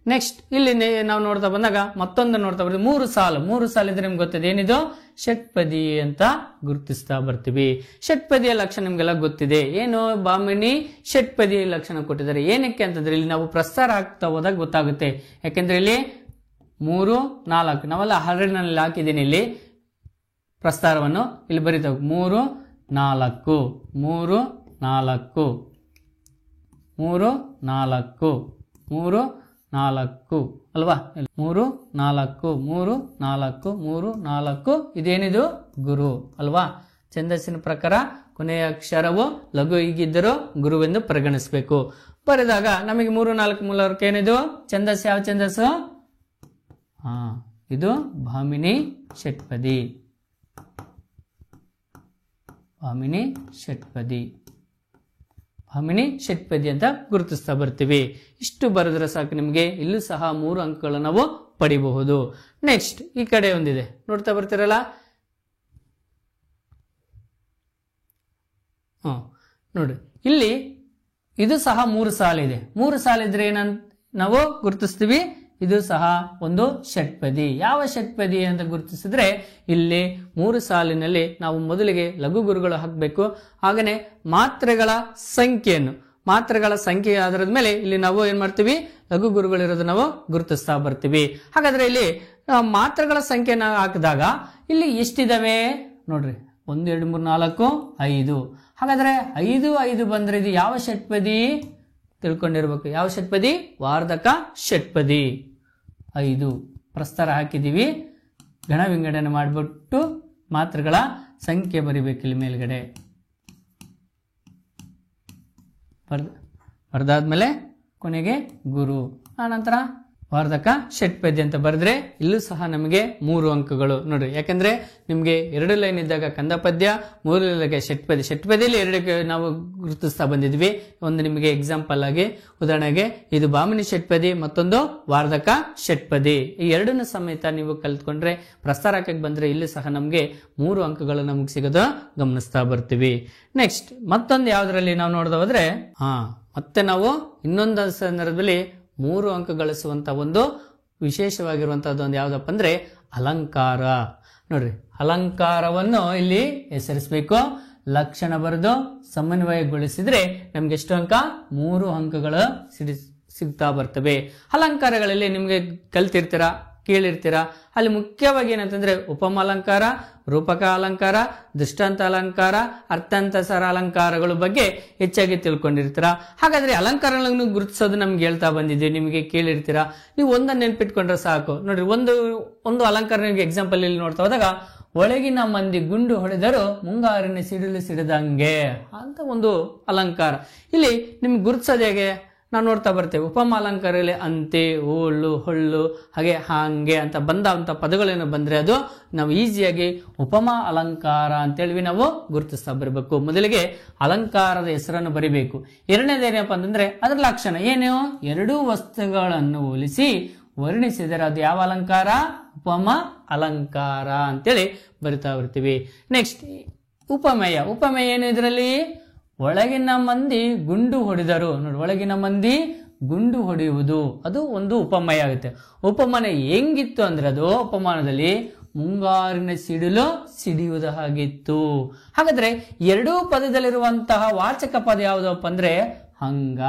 Speaker 1: ನೆಕ್ಸ್ಟ್ ಇಲ್ಲಿ ನಾವು ನೋಡ್ತಾ ಬಂದಾಗ ಮತ್ತೊಂದು ನೋಡ್ತಾ ಬರ್ತೀವಿ, 3 ಸಾಲು ಇದ್ರೆ ನಿಮ್ಗೆ ಗೊತ್ತಿದೆ ಏನಿದು ಷಟ್ಪದಿ ಅಂತ ಗುರುತಿಸ್ತಾ ಬರ್ತೀವಿ. ಷಟ್ಪದಿಯ ಲಕ್ಷಣ ನಿಮ್ಗೆಲ್ಲ ಗೊತ್ತಿದೆ, ಏನು ಭಾಮಿನಿ ಷಟ್ಪದಿಯ ಲಕ್ಷಣ ಕೊಟ್ಟಿದ್ದಾರೆ. ಏನಕ್ಕೆ ಅಂತಂದ್ರೆ ಇಲ್ಲಿ ನಾವು ಪ್ರಸ್ತಾರ ಆಗ್ತಾ ಹೋದಾಗ ಗೊತ್ತಾಗುತ್ತೆ. ಯಾಕೆಂದ್ರೆ ಇಲ್ಲಿ 3 4 ನಾವೆಲ್ಲ ಹರಡಿನಲ್ಲಿ ಹಾಕಿದ್ದೀನಿ, ಇಲ್ಲಿ ಪ್ರಸ್ತಾರವನ್ನು ಇಲ್ಲಿ ಬರೀತಾವ 3 4 3 4 3 4 3 4 ಅಲ್ವಾ. 3 4 3 4 3 4 ಇದೇನಿದು ಗುರು ಅಲ್ವಾ. ಛಂದಸ್ಸಿನ ಪ್ರಕಾರ ಕೊನೆಯ ಅಕ್ಷರವು ಲಘು ಹೀಗಿದ್ದರೂ ಗುರುವೆಂದು ಪರಿಗಣಿಸಬೇಕು. ಬರೆದಾಗ ನಮಗೆ 3 4 ಮೂಲಕ ಏನಿದು ಛಂದಸ್ಸು, ಯಾವ ಛಂದಸ್ಸು, ಇದು ಭಾಮಿನಿ ಷಟ್ಪದಿ. ಭಾಮಿನಿ ಷಟ್ಪದಿ ಅಂತ ಗುರುತಿಸ್ತಾ ಬರ್ತೀವಿ. ಇಷ್ಟು ಬರೆದ್ರೆ ಸಾಕು, ನಿಮಗೆ ಇಲ್ಲೂ ಸಹ 3 ಅಂಕಗಳನ್ನು ನಾವು ಪಡಿಬಹುದು. ನೆಕ್ಸ್ಟ್ ಈ ಕಡೆ ಒಂದಿದೆ ನೋಡ್ತಾ ಬರ್ತೀರಲ್ಲ, ನೋಡಿ ಇಲ್ಲಿ ಇದು ಸಹ 3 ಸಾಲಿದೆ. 3 ಸಾಲಿದ್ರೆ ಏನಂತ ನಾವು ಗುರುತಿಸ್ತೀವಿ, ಇದು ಸಹ ಒಂದು ಷಟ್ಪದಿ. ಯಾವ ಷಟ್ಪದಿ ಅಂತ ಗುರುತಿಸಿದ್ರೆ ಇಲ್ಲಿ 3 ಸಾಲಿನಲ್ಲಿ ನಾವು ಮೊದಲಿಗೆ ಲಘು ಗುರುಗಳು ಹಾಕಬೇಕು. ಹಾಗೇನೆ ಮಾತ್ರೆಗಳ ಸಂಖ್ಯೆ ಆಧಾರದ ಮೇಲೆ ಇಲ್ಲಿ ನಾವು ಏನ್ ಮಾಡ್ತೀವಿ, ಲಘು ಗುರುಗಳಿರೋದು ನಾವು ಗುರುತಿಸ್ತಾ ಬರ್ತೀವಿ. ಹಾಗಾದ್ರೆ ಇಲ್ಲಿ ಮಾತ್ರೆಗಳ ಸಂಖ್ಯೆನ ಹಾಕಿದಾಗ ಇಲ್ಲಿ ಎಷ್ಟಿದಾವೆ ನೋಡ್ರಿ, 1 2 3 4 5. ಹಾಗಾದ್ರೆ 5 5 ಬಂದ್ರೆ ಇದು ಯಾವ ಷಟ್ಪದಿ ತಿಳ್ಕೊಂಡಿರ್ಬೇಕು. ಯಾವ ಷಟ್ಪದಿ, ವಾರ್ಧಕ ಷಟ್ಪದಿ. 5 ಪ್ರಸ್ತಾರ ಹಾಕಿದೀವಿ, ಗಣ ವಿಂಗಡಣೆ ಮಾಡಿಬಿಟ್ಟು ಮಾತ್ರೆಗಳ ಸಂಖ್ಯೆ ಬರಿಬೇಕು ಇಲ್ಲಿ ಮೇಲ್ಗಡೆ. ಬರ್ದಾದ್ಮೇಲೆ ಕೊನೆಗೆ ಗುರು, ಆನಂತರ ವಾರ್ಧಕ ಷಟ್ಪದಿ ಅಂತ ಬರೆದ್ರೆ ಇಲ್ಲೂ ಸಹ ನಮಗೆ 3 ಅಂಕಗಳು ನೋಡ್ರಿ. ಯಾಕಂದ್ರೆ ನಿಮ್ಗೆ 2 ಲೈನ್ ಇದ್ದಾಗ ಕಂದ ಪದ್ಯ, 3 ಲೈನ್ಗೆ ಷಟ್ಪದಿಯಲ್ಲಿ 2 ನಾವು ಗುರುತಿಸ್ತಾ ಬಂದಿದ್ವಿ. ಒಂದು ನಿಮಗೆ ಎಕ್ಸಾಂಪಲ್ ಆಗಿ ಉದಾಹರಣೆಗೆ ಇದು ಭಾಮಿನಿ ಷಟ್ಪದಿ, ಮತ್ತೊಂದು ವಾರ್ಧಕ ಷಟ್ಪದಿ. ಈ 2ನ್ನು ಸಮೇತ ನೀವು ಕಲ್ತ್ಕೊಂಡ್ರೆ ಪ್ರಸ್ತಾರಕ್ಕೆ ಬಂದ್ರೆ ಇಲ್ಲಿ ಸಹ ನಮ್ಗೆ 3 ಅಂಕಗಳು ನಮ್ಗೆ ಸಿಗೋದು ಗಮನಿಸ್ತಾ ಬರ್ತೀವಿ. ನೆಕ್ಸ್ಟ್ ಮತ್ತೊಂದು ಯಾವ್ದ್ರಲ್ಲಿ ನಾವು ನೋಡ್ದ ಹೋದ್ರೆ ಮತ್ತೆ ನಾವು ಇನ್ನೊಂದು ಸಂದರ್ಭದಲ್ಲಿ 3 ಅಂಕ ಗಳಿಸುವಂತ ಒಂದು ವಿಶೇಷವಾಗಿರುವಂತಹದ್ದು ಒಂದು ಯಾವ್ದಪ್ಪ ಅಂದ್ರೆ ಅಲಂಕಾರ. ನೋಡ್ರಿ, ಅಲಂಕಾರವನ್ನು ಇಲ್ಲಿ ಹೆಸರಿಸಬೇಕು, ಲಕ್ಷಣ ಬರೆದು ಸಮನ್ವಯಗೊಳಿಸಿದ್ರೆ ನಮ್ಗೆ ಎಷ್ಟು ಅಂಕ? 3 ಅಂಕಗಳು ಸಿಗ್ತಾ ಬರ್ತವೆ. ಅಲಂಕಾರಗಳಲ್ಲಿ ನಿಮ್ಗೆ ಕಲ್ತಿರ್ತೀರಾ, ಕೇಳಿರ್ತೀರಾ. ಅಲ್ಲಿ ಮುಖ್ಯವಾಗಿ ಏನಂತಂದ್ರೆ ಉಪಮ ಅಲಂಕಾರ, ರೂಪಕ ಅಲಂಕಾರ, ದೃಷ್ಟಾಂತ ಅಲಂಕಾರ, ಅರ್ಥಾಂತಸಾರ ಅಲಂಕಾರಗಳ ಬಗ್ಗೆ ಹೆಚ್ಚಾಗಿ ತಿಳ್ಕೊಂಡಿರ್ತೀರಾ. ಹಾಗಾದ್ರೆ ಅಲಂಕಾರಗಳನ್ನು ಗುರುತಿಸೋದು ನಮ್ಗೆ ಹೇಳ್ತಾ ಬಂದಿದೆ, ನಿಮಗೆ ಕೇಳಿರ್ತೀರಾ. ನೀವು ಒಂದನ್ನು ನೆನ್ಪಿಟ್ಕೊಂಡ್ರೆ ಸಾಕು. ನೋಡ್ರಿ, ಒಂದು ಅಲಂಕಾರ ನಿಮ್ಗೆ ಎಕ್ಸಾಂಪಲ್ ಇಲ್ಲಿ ನೋಡ್ತಾ ಹೋದಾಗ, ಒಳಗಿನ ಮಂದಿ ಗುಂಡು ಹೊಡೆದರು ಮುಂಗಾರಿನ ಸಿಡಿಲು ಸಿಡಿದಂಗೆ ಅಂತ ಒಂದು ಅಲಂಕಾರ. ಇಲ್ಲಿ ನಿಮ್ಗೆ ಗುರುತಿಸೋದು ಹೇಗೆ? ನಾವು ನೋಡ್ತಾ ಬರ್ತೇವೆ ಉಪಮ ಅಲಂಕಾರದಲ್ಲಿ ಅಂತೆ, ಓಳು, ಹೊಳ್ಳು, ಹಾಗೆ ಹಾಂಗೆ ಅಂತ ಬಂದಂತ ಪದಗಳೇನು ಬಂದ್ರೆ ಅದು ನಾವು ಈಸಿಯಾಗಿ ಉಪಮ ಅಲಂಕಾರ ಅಂತೇಳಿ ನಾವು ಗುರುತಿಸ್ತಾ ಬರಬೇಕು. ಮೊದಲಿಗೆ ಅಲಂಕಾರದ ಹೆಸರನ್ನು ಬರಿಬೇಕು. ಎರಡನೇದೇನಪ್ಪ ಅಂತಂದ್ರೆ ಅದರ ಲಕ್ಷಣ ಏನು? 2 ವಸ್ತುಗಳನ್ನು ಹೋಲಿಸಿ ವರ್ಣಿಸಿದರೆ ಅದು ಯಾವ ಅಲಂಕಾರ? ಉಪಮ ಅಲಂಕಾರ ಅಂತೇಳಿ ಬರಿತಾ ಬರ್ತೀವಿ. ನೆಕ್ಸ್ಟ್ ಉಪಮೇಯ. ಉಪಮೇಯ ಏನು? ಇದರಲ್ಲಿ ಒಳಗಿನ ಮಂದಿ ಗುಂಡು ಹೊಡೆದರು. ನೋಡಿ, ಒಳಗಿನ ಮಂದಿ ಗುಂಡು ಹೊಡೆಯುವುದು ಅದು ಒಂದು ಉಪಮೇಯ ಆಗುತ್ತೆ. ಉಪಮಾನ ಹೆಂಗಿತ್ತು ಅಂದ್ರೆ ಅದು ಉಪಮಾನದಲ್ಲಿ ಮುಂಗಾರಿನ ಸಿಡಿಲು ಸಿಡಿಯುವುದು ಹಾಗಿತ್ತು. ಹಾಗಾದ್ರೆ 2 ಪದದಲ್ಲಿರುವಂತಹ ವಾಚಕ ಪದ ಯಾವುದಪ್ಪ ಅಂದ್ರೆ ಹಂಗ.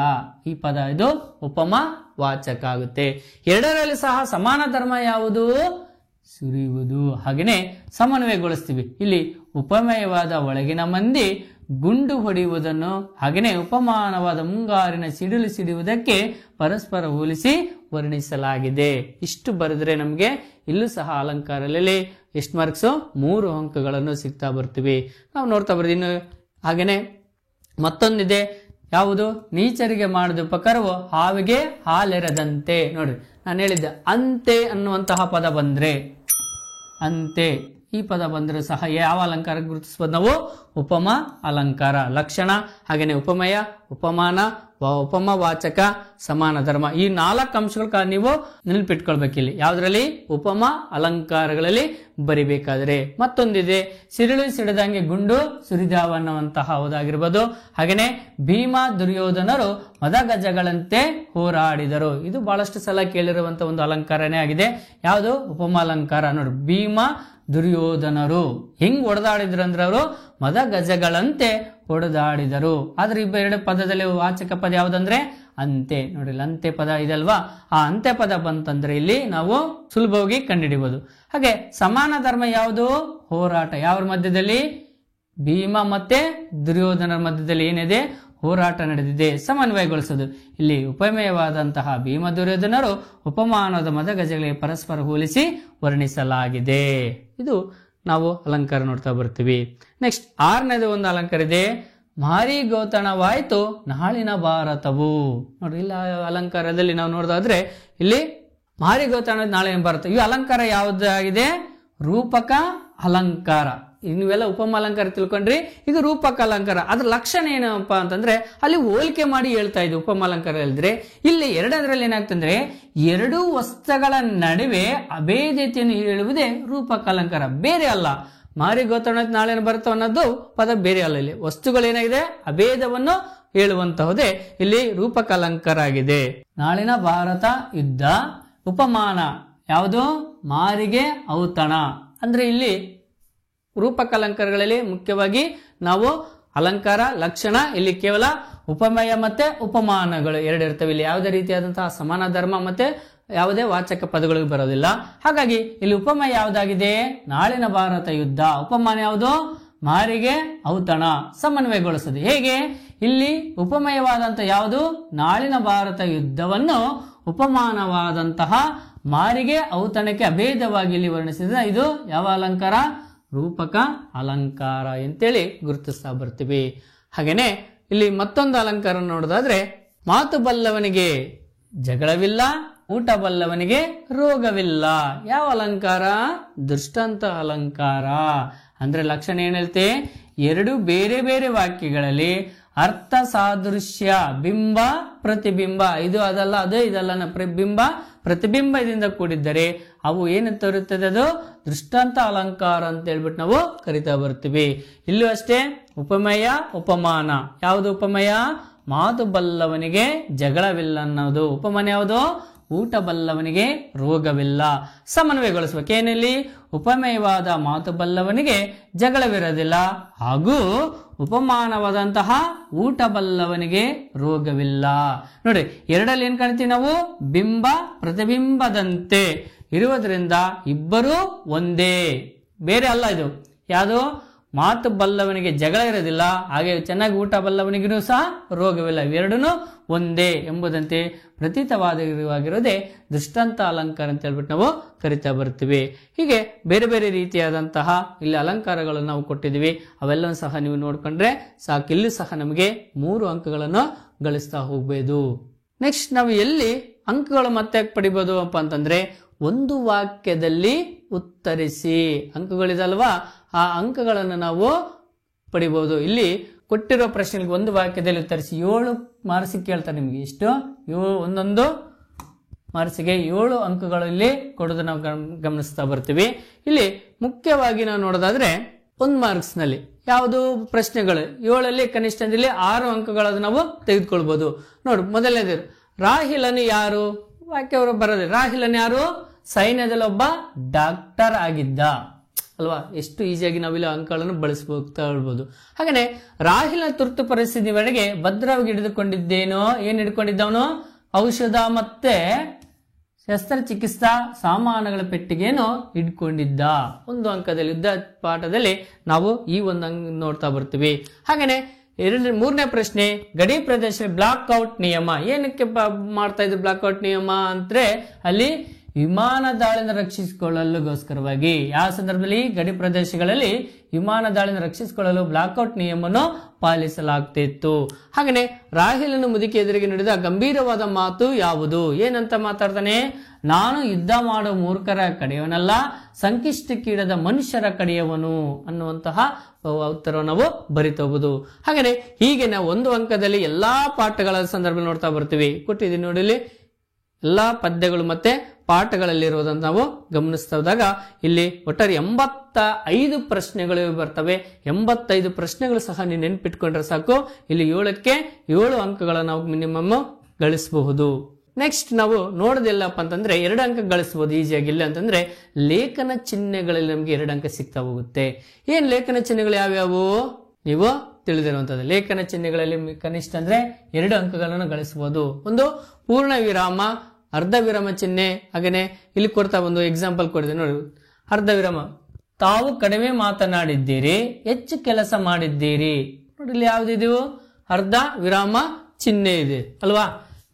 Speaker 1: ಈ ಪದ ಇದು ಉಪಮ ವಾಚಕ ಆಗುತ್ತೆ. 2ರಲ್ಲಿ ಸಹ ಸಮಾನ ಧರ್ಮ ಯಾವುದು? ಸುರಿಯುವುದು. ಹಾಗೇನೆ ಸಮನ್ವಯಗೊಳಿಸ್ತೀವಿ. ಇಲ್ಲಿ ಉಪಮೇಯವಾದ ಒಳಗಿನ ಮಂದಿ ಗುಂಡು ಹೊಡೆಯುವುದನ್ನು ಹಾಗೆಯೇ ಉಪಮಾನವಾದ ಮುಂಗಾರಿನ ಸಿಡಿಲು ಸಿಡಿಯುವುದಕ್ಕೆ ಪರಸ್ಪರ ಹೋಲಿಸಿ ವರ್ಣಿಸಲಾಗಿದೆ. ಇಷ್ಟು ಬರೆದ್ರೆ ನಮಗೆ ಇಲ್ಲೂ ಸಹ ಅಲಂಕಾರದಲ್ಲಿ ಎಷ್ಟು ಮಾರ್ಕ್ಸು? 3 ಅಂಕಗಳನ್ನು ಸಿಗ್ತಾ ಬರ್ತೀವಿ. ನಾವು ನೋಡ್ತಾ ಬರ್ತೀವಿ. ಹಾಗೇನೆ ಮತ್ತೊಂದಿದೆ, ಯಾವುದು? ನೀಚರಿಗೆ ಮಾಡಿದ ಉಪಕಾರವು ಹಾವಿಗೆ ಹಾಲೆರದಂತೆ. ನೋಡ್ರಿ, ನಾನು ಹೇಳಿದ್ದೆ ಅಂತೆ ಅನ್ನುವಂತಹ ಪದ ಬಂದ್ರೆ, ಅಂತೆ ಈ ಪದ ಬಂದ್ರೆ ಸಹ ಯಾವ ಅಲಂಕಾರ ಗುರುತಿಸಬಹುದು ನಾವು? ಉಪಮ ಅಲಂಕಾರ. ಲಕ್ಷಣ ಹಾಗೇನೆ ಉಪಮೇಯ, ಉಪಮಾನ, ಉಪಮ ವಾಚಕ, ಸಮಾನ ಧರ್ಮ. ಈ 4 ಅಂಶಗಳ ನೀವು ನೆನಪಿಟ್ಕೊಳ್ಬೇಕಿಲ್ಲಿ ಯಾವ್ದ್ರಲ್ಲಿ? ಉಪಮ ಅಲಂಕಾರಗಳಲ್ಲಿ ಬರಿಬೇಕಾದ್ರೆ. ಮತ್ತೊಂದಿದೆ, ಸಿಡಿಲು ಸಿಡಿದಂಗೆ ಗುಂಡು ಸುರಿದಾವ ಅನ್ನುವಂತಹ ಹೌದಾಗಿರ್ಬೋದು. ಹಾಗೇನೆ ಭೀಮ ದುರ್ಯೋಧನರು ಮದಗಜಗಳಂತೆ ಹೋರಾಡಿದರು. ಇದು ಬಹಳಷ್ಟು ಸಲ ಕೇಳಿರುವಂತಹ ಒಂದು ಅಲಂಕಾರನೇ ಆಗಿದೆ. ಯಾವುದು? ಉಪಮ ಅಲಂಕಾರ. ನೋಡಿ, ಭೀಮ ದುರ್ಯೋಧನರು ಹೆಂಗ್ ಹೊಡೆದಾಡಿದ್ರು ಅಂದ್ರೆ ಅವರು ಮದ ಗಜಗಳಂತೆ ಹೊಡೆದಾಡಿದರು. ಆದ್ರೆ 2 ಪದದಲ್ಲಿ ವಾಚಕ ಪದ ಯಾವ್ದಂದ್ರೆ ಅಂತೆ. ನೋಡಿ, ಅಂತೆ ಪದ ಇದಲ್ವಾ? ಆ ಅಂತೆ ಪದ ಬಂತಂದ್ರೆ ಇಲ್ಲಿ ನಾವು ಸುಲಭವಾಗಿ ಕಂಡುಹಿಡಿಬಹುದು. ಹಾಗೆ ಸಮಾನ ಧರ್ಮ ಯಾವುದು? ಹೋರಾಟ. ಯಾವ ಮಧ್ಯದಲ್ಲಿ? ಭೀಮ ಮತ್ತೆ ದುರ್ಯೋಧನರ ಮಧ್ಯದಲ್ಲಿ ಏನಿದೆ? ಹೋರಾಟ ನಡೆದಿದೆ. ಸಮನ್ವಯಗೊಳಿಸೋದು. ಇಲ್ಲಿ ಉಪಮೇಯವಾದಂತಹ ಭೀಮ ದುರ್ಯೋಧನರು ಉಪಮಾನದ ಮದಗಜಗಳಿಗೆ ಪರಸ್ಪರ ಹೋಲಿಸಿ ವರ್ಣಿಸಲಾಗಿದೆ. ಇದು ನಾವು ಅಲಂಕಾರ ನೋಡ್ತಾ ಬರ್ತೀವಿ. ನೆಕ್ಸ್ಟ್ 6ನೇದು ಒಂದು ಅಲಂಕಾರ ಇದೆ, ಮಾರಿ ಗೋತಣವಾಯ್ತು ನಾಳಿನ ಭಾರತವು. ನೋಡಿ, ಇಲ್ಲ ಅಲಂಕಾರದಲ್ಲಿ ನಾವು ನೋಡೋದಾದ್ರೆ ಇಲ್ಲಿ ಮಾರಿ ಗೋತಣ ನಾಳಿನ ಭಾರತ. ಈ ಅಲಂಕಾರ ಯಾವುದಾಗಿದೆ? ರೂಪಕ ಅಲಂಕಾರ. ನೀವೆಲ್ಲ ಉಪಮ ಅಲಂಕಾರ ತಿಳ್ಕೊಂಡ್ರಿ. ಈಗ ರೂಪಕ ಅಲಂಕಾರ. ಅದ್ರ ಲಕ್ಷಣ ಏನಪ್ಪಾ ಅಂತಂದ್ರೆ ಅಲ್ಲಿ ಹೋಲಿಕೆ ಮಾಡಿ ಹೇಳ್ತಾ ಇದ್ವಿ ಉಪಮ ಅಲಂಕಾರ ಹೇಳಿದ್ರೆ. ಇಲ್ಲಿ 2ರಲ್ಲಿ ಏನಾಗ್ತಂದ್ರೆ 2 ವಸ್ತುಗಳ ನಡುವೆ ಅಭೇದ್ಯತೆಯನ್ನು ಹೇಳುವುದೇ ರೂಪಕ ಅಲಂಕಾರ, ಬೇರೆ ಅಲ್ಲ. ಮಾರಿ ಗೋತಣ ನಾಳಿನ ಭಾರತ ಅನ್ನೋದು ಪದ ಬೇರೆ ಅಲ್ಲ. ಇಲ್ಲಿ ವಸ್ತುಗಳೇನಾಗಿದೆ? ಅಭೇದವನ್ನು ಹೇಳುವಂತಹುದೇ ಇಲ್ಲಿ ರೂಪಕ ಅಲಂಕಾರ ಆಗಿದೆ. ನಾಳಿನ ಭಾರತ ಯುದ್ಧ. ಉಪಮಾನ ಯಾವುದು? ಮಾರಿಗೆ ಔತಣ. ಅಂದ್ರೆ ಇಲ್ಲಿ ರೂಪಕ ಅಲಂಕಾರಗಳಲ್ಲಿ ಮುಖ್ಯವಾಗಿ ನಾವು ಅಲಂಕಾರ, ಲಕ್ಷಣ, ಇಲ್ಲಿ ಕೇವಲ ಉಪಮೇಯ ಮತ್ತೆ ಉಪಮಾನಗಳು 2 ಇರ್ತವೆ. ಇಲ್ಲಿ ಯಾವುದೇ ರೀತಿಯಾದಂತಹ ಸಮಾನ ಧರ್ಮ ಮತ್ತೆ ಯಾವುದೇ ವಾಚಕ ಪದಗಳು ಬರೋದಿಲ್ಲ. ಹಾಗಾಗಿ ಇಲ್ಲಿ ಉಪಮೇಯ ಯಾವುದಾಗಿದೆ? ನಾಳಿನ ಭಾರತ ಯುದ್ಧ. ಉಪಮಾನ ಯಾವುದು? ಮಾರಿಗೆ ಔತಣ. ಸಮನ್ವಯಗೊಳಿಸೋದು ಹೇಗೆ? ಇಲ್ಲಿ ಉಪಮೇಯವಾದಂತಹ ಯಾವುದು? ನಾಳಿನ ಭಾರತ ಯುದ್ಧವನ್ನು ಉಪಮಾನವಾದಂತಹ ಮಾರಿಗೆ ಔತಣಕ್ಕೆ ಅಭೇದವಾಗಿ ಇಲ್ಲಿ ವರ್ಣಿಸಿದ ಇದು ಯಾವ ಅಲಂಕಾರ? ರೂಪಕ ಅಲಂಕಾರ ಅಂತೇಳಿ ಗುರುತಿಸ್ತಾ ಬರ್ತೀವಿ. ಹಾಗೇನೆ ಇಲ್ಲಿ ಮತ್ತೊಂದು ಅಲಂಕಾರ ನೋಡೋದಾದ್ರೆ, ಮಾತು ಬಲ್ಲವನಿಗೆ ಜಗಳವಿಲ್ಲ, ಊಟ ಬಲ್ಲವನಿಗೆ ರೋಗವಿಲ್ಲ. ಯಾವ ಅಲಂಕಾರ? ದೃಷ್ಟಾಂತ ಅಲಂಕಾರ. ಅಂದ್ರೆ ಲಕ್ಷಣ ಏನ್ ಹೇಳ್ತೆ? 2 ಬೇರೆ ಬೇರೆ ವಾಕ್ಯಗಳಲ್ಲಿ ಅರ್ಥ ಸಾದೃಶ್ಯ, ಬಿಂಬ ಪ್ರತಿಬಿಂಬ, ಇದು ಅದಲ್ಲ ಅದು ಇದಲ್ಲ, ಬಿಂಬ ಪ್ರತಿಬಿಂಬ ಇದರಿಂದ ಕೂಡಿದ್ದರೆ ಅವು ಏನು ತರುತ್ತದೆ? ಅದು ದೃಷ್ಟಾಂತ ಅಲಂಕಾರ ಅಂತ ಹೇಳ್ಬಿಟ್ಟು ನಾವು ಕರಿತಾ ಬರ್ತೀವಿ. ಇಲ್ಲೂ ಅಷ್ಟೇ ಉಪಮೇಯ, ಉಪಮಾನ. ಯಾವುದು ಉಪಮೇಯ? ಮಾತು ಬಲ್ಲವನಿಗೆ ಜಗಳವಿಲ್ಲ ಅನ್ನೋದು. ಉಪಮಾನ ಯಾವುದು? ಊಟ ಬಲ್ಲವನಿಗೆ ರೋಗವಿಲ್ಲ. ಸಮನ್ವಯಗೊಳಿಸಬೇಕು. ಏನಲ್ಲಿ ಉಪಮೇಯವಾದ ಮಾತು ಬಲ್ಲವನಿಗೆ ಜಗಳವಿರೋದಿಲ್ಲ ಹಾಗೂ ಉಪಮಾನವಾದಂತಹ ಊಟ ಬಲ್ಲವನಿಗೆ ರೋಗವಿಲ್ಲ. ನೋಡಿ, ಎರಡಲ್ಲಿ ಏನ್ ಕಾಣ್ತೀವಿ ನಾವು? ಬಿಂಬ ಪ್ರತಿಬಿಂಬದಂತೆ ಇರುವುದರಿಂದ ಇಬ್ಬರೂ ಒಂದೇ, ಬೇರೆ ಅಲ್ಲ. ಇದು ಯಾವುದು? ಮಾತು ಬಲ್ಲವನಿಗೆ ಜಗಳ ಇರೋದಿಲ್ಲ, ಹಾಗೆ ಚೆನ್ನಾಗಿ ಊಟ ಬಲ್ಲವನಿಗೂ ಸಹ ರೋಗವಿಲ್ಲ, ಇವೆರಡೂ ಒಂದೇ ಎಂಬುದಂತೆ ಪ್ರತೀತವಾಗಿರುವುದೇ ದೃಷ್ಟಾಂತ ಅಲಂಕಾರ ಅಂತ ಹೇಳ್ಬಿಟ್ಟು ನಾವು ಕರಿತಾ ಬರ್ತೀವಿ. ಹೀಗೆ ಬೇರೆ ಬೇರೆ ರೀತಿಯಾದಂತಹ ಇಲ್ಲಿ ಅಲಂಕಾರಗಳನ್ನು ನಾವು ಕೊಟ್ಟಿದ್ದೀವಿ. ಅವೆಲ್ಲವೂ ಸಹ ನೀವು ನೋಡ್ಕೊಂಡ್ರೆ ಸಾಕು. ಇಲ್ಲಿ ಸಹ ನಮಗೆ 3 ಅಂಕಗಳನ್ನು ಗಳಿಸ್ತಾ ಹೋಗ್ಬೋದು. ನೆಕ್ಸ್ಟ್ ನಾವು ಎಲ್ಲಿ ಅಂಕಗಳು ಮತ್ತೆ ಪಡಿಬೋದು ಅಪ್ಪ ಅಂತಂದ್ರೆ, ಒಂದು ವಾಕ್ಯದಲ್ಲಿ ಉತ್ತರಿಸಿ ಅಂಕಗಳಿದಲ್ವಾ, ಆ ಅಂಕಗಳನ್ನು ನಾವು ಪಡಿಬಹುದು. ಇಲ್ಲಿ ಕೊಟ್ಟಿರೋ ಪ್ರಶ್ನೆಗಳಿಗೆ ಒಂದು ವಾಕ್ಯದಲ್ಲಿ ಉತ್ತರಿಸಿ 7 ಮಾರ್ಕ್ಸಿಗೆ ಕೇಳ್ತಾರೆ. ನಿಮಗೆ ಎಷ್ಟು? ಒಂದೊಂದು ಮಾರ್ಕ್ಸಿಗೆ 7 ಅಂಕಗಳಲ್ಲಿ ಕೊಡೋದು ನಾವು ಗಮನಿಸ್ತಾ ಬರ್ತೀವಿ. ಇಲ್ಲಿ ಮುಖ್ಯವಾಗಿ ನಾವು ನೋಡೋದಾದ್ರೆ 1 ಮಾರ್ಕ್ಸ್ ನಲ್ಲಿ ಯಾವುದು ಪ್ರಶ್ನೆಗಳು 7ಅಲ್ಲಿ ಕನಿಷ್ಠ ಅಂದ್ರೆ 6 ಅಂಕಗಳನ್ನು ನಾವು ತೆಗೆದುಕೊಳ್ಬಹುದು. ನೋಡಿ, ಮೊದಲನೇದು ರಾಹಿಲನು ಯಾರು? ವಾಕ್ಯವರು ಬರೋದಿಲ್ಲ. ರಾಹಿಲನ್ ಯಾರು? ಸೈನ್ಯದಲ್ಲಿ ಒಬ್ಬ ಡಾಕ್ಟರ್ ಆಗಿದ್ದ ಅಲ್ವಾ. ಎಷ್ಟು ಈಸಿಯಾಗಿ ನಾವಿಲ್ಲಿ ಅಂಕಗಳನ್ನು ಬಳಸಬಹುದು. ಹಾಗೇನೆ ರಾಹಿಲ ತುರ್ತು ಪರಿಸ್ಥಿತಿ ನಿವಾರಣೆಗೆ ಭದ್ರವಾಗಿ ಹಿಡಿದುಕೊಂಡಿದ್ದೇನೋ. ಏನ್ ಹಿಡ್ಕೊಂಡಿದ್ದವನು? ಔಷಧ ಮತ್ತೆ ಶಸ್ತ್ರಚಿಕಿತ್ಸಾ ಸಾಮಾನುಗಳ ಪೆಟ್ಟಿಗೆಯನ್ನು ಹಿಡ್ಕೊಂಡಿದ್ದ. 1 ಅಂಕದಲ್ಲಿ ಯುದ್ಧ ಪಾಠದಲ್ಲಿ ನಾವು ಈ ಒಂದು ಅಂಕ ನೋಡ್ತಾ ಬರ್ತೀವಿ. ಹಾಗೇನೆ 3ನೇ ಪ್ರಶ್ನೆ, ಗಡಿ ಪ್ರದೇಶ ಬ್ಲಾಕ್ಔಟ್ ನಿಯಮ. ಏನಕ್ಕೆ ಮಾಡ್ತಾ ಇದ್ರು ಬ್ಲಾಕ್ಔಟ್ ನಿಯಮ ಅಂದ್ರೆ, ಅಲ್ಲಿ ವಿಮಾನ ದಾಳಿಯಿಂದ ರಕ್ಷಿಸಿಕೊಳ್ಳಲುಗೋಸ್ಕರವಾಗಿ. ಯಾವ ಸಂದರ್ಭದಲ್ಲಿ? ಗಡಿ ಪ್ರದೇಶಗಳಲ್ಲಿ ವಿಮಾನ ದಾಳಿಯಿಂದ ರಕ್ಷಿಸಿಕೊಳ್ಳಲು ಬ್ಲಾಕ್ಔಟ್ ನಿಯಮವನ್ನು ಪಾಲಿಸಲಾಗ್ತಿತ್ತು. ಹಾಗೇನೆ ರಾಹಿಲನು ಮುದುಕಿ ಎದುರಿಗೆ ನುಡಿದ ಗಂಭೀರವಾದ ಮಾತು ಯಾವುದು? ಏನಂತ ಮಾತಾಡ್ತಾನೆ? ನಾನು ಯುದ್ಧ ಮಾಡೋ ಮೂರ್ಖರ ಕಡೆಯವನಲ್ಲ, ಸಂಕಷ್ಟಕ್ಕೀಡದ ಮನುಷ್ಯರ ಕಡೆಯವನು ಅನ್ನುವಂತಹ ಉತ್ತರವನ್ನು ನಾವು ಬರಿತಬಹುದು. ಹಾಗೇನೆ ಹೀಗೆ ನಾವು 1 ಅಂಕದಲ್ಲಿ ಎಲ್ಲಾ ಪಾಠಗಳ ಸಂದರ್ಭ ನೋಡ್ತಾ ಬರ್ತೀವಿ. ಕೊಟ್ಟಿದ್ದೀನಿ ನೋಡಿ, ಇಲ್ಲಿ ಎಲ್ಲಾ ಪದ್ಯಗಳು ಮತ್ತೆ ಪಾಠಗಳಲ್ಲಿರುವುದನ್ನು ನಾವು ಗಮನಿಸ್ತಾ ಹೋದಾಗ ಇಲ್ಲಿ ಒಟ್ಟಾರೆ 85 ಪ್ರಶ್ನೆಗಳು ಬರ್ತವೆ. 85 ಪ್ರಶ್ನೆಗಳು ಸಹ ನೀವು ನೆನ್ಪಿಟ್ಕೊಂಡ್ರೆ ಸಾಕು. ಇಲ್ಲಿ 7ಕ್ಕೆ 7 ಅಂಕಗಳನ್ನು ನಾವು ಮಿನಿಮಮ್ ಗಳಿಸಬಹುದು. ನೆಕ್ಸ್ಟ್ ನಾವು ನೋಡೋದಿಲ್ಲಪ್ಪ ಅಂತಂದ್ರೆ 2 ಅಂಕ ಗಳಿಸಬಹುದು ಈಸಿಯಾಗಿಲ್ಲ ಅಂತಂದ್ರೆ, ಲೇಖನ ಚಿಹ್ನೆಗಳಲ್ಲಿ ನಮ್ಗೆ 2 ಅಂಕ ಸಿಗ್ತಾ ಹೋಗುತ್ತೆ. ಏನ್ ಲೇಖನ ಚಿಹ್ನೆಗಳು ಯಾವ್ಯಾವು ನೀವು ತಿಳಿದಿರುವಂತದ್ದು. ಲೇಖನ ಚಿಹ್ನೆಗಳಲ್ಲಿ ಕನಿಷ್ಠ ಅಂದ್ರೆ 2 ಅಂಕಗಳನ್ನು ಗಳಿಸಬಹುದು. ಒಂದು ಪೂರ್ಣ ವಿರಾಮ, ಅರ್ಧ ವಿರಾಮ ಚಿಹ್ನೆ. ಹಾಗೇನೆ ಇಲ್ಲಿ ಕೊಡ್ತಾ ಒಂದು ಎಕ್ಸಾಂಪಲ್ ಕೊಡಿದೆ ನೋಡಿ. ಅರ್ಧ ವಿರಾಮ, ತಾವು ಕಡಿಮೆ ಮಾತನಾಡಿದ್ದೀರಿ, ಹೆಚ್ಚು ಕೆಲಸ ಮಾಡಿದ್ದೀರಿ. ನೋಡಿ, ಇಲ್ಲಿ ಯಾವ್ದಿದೆಯೋ ಅರ್ಧ ವಿರಾಮ ಚಿಹ್ನೆ ಇದೆ ಅಲ್ವಾ.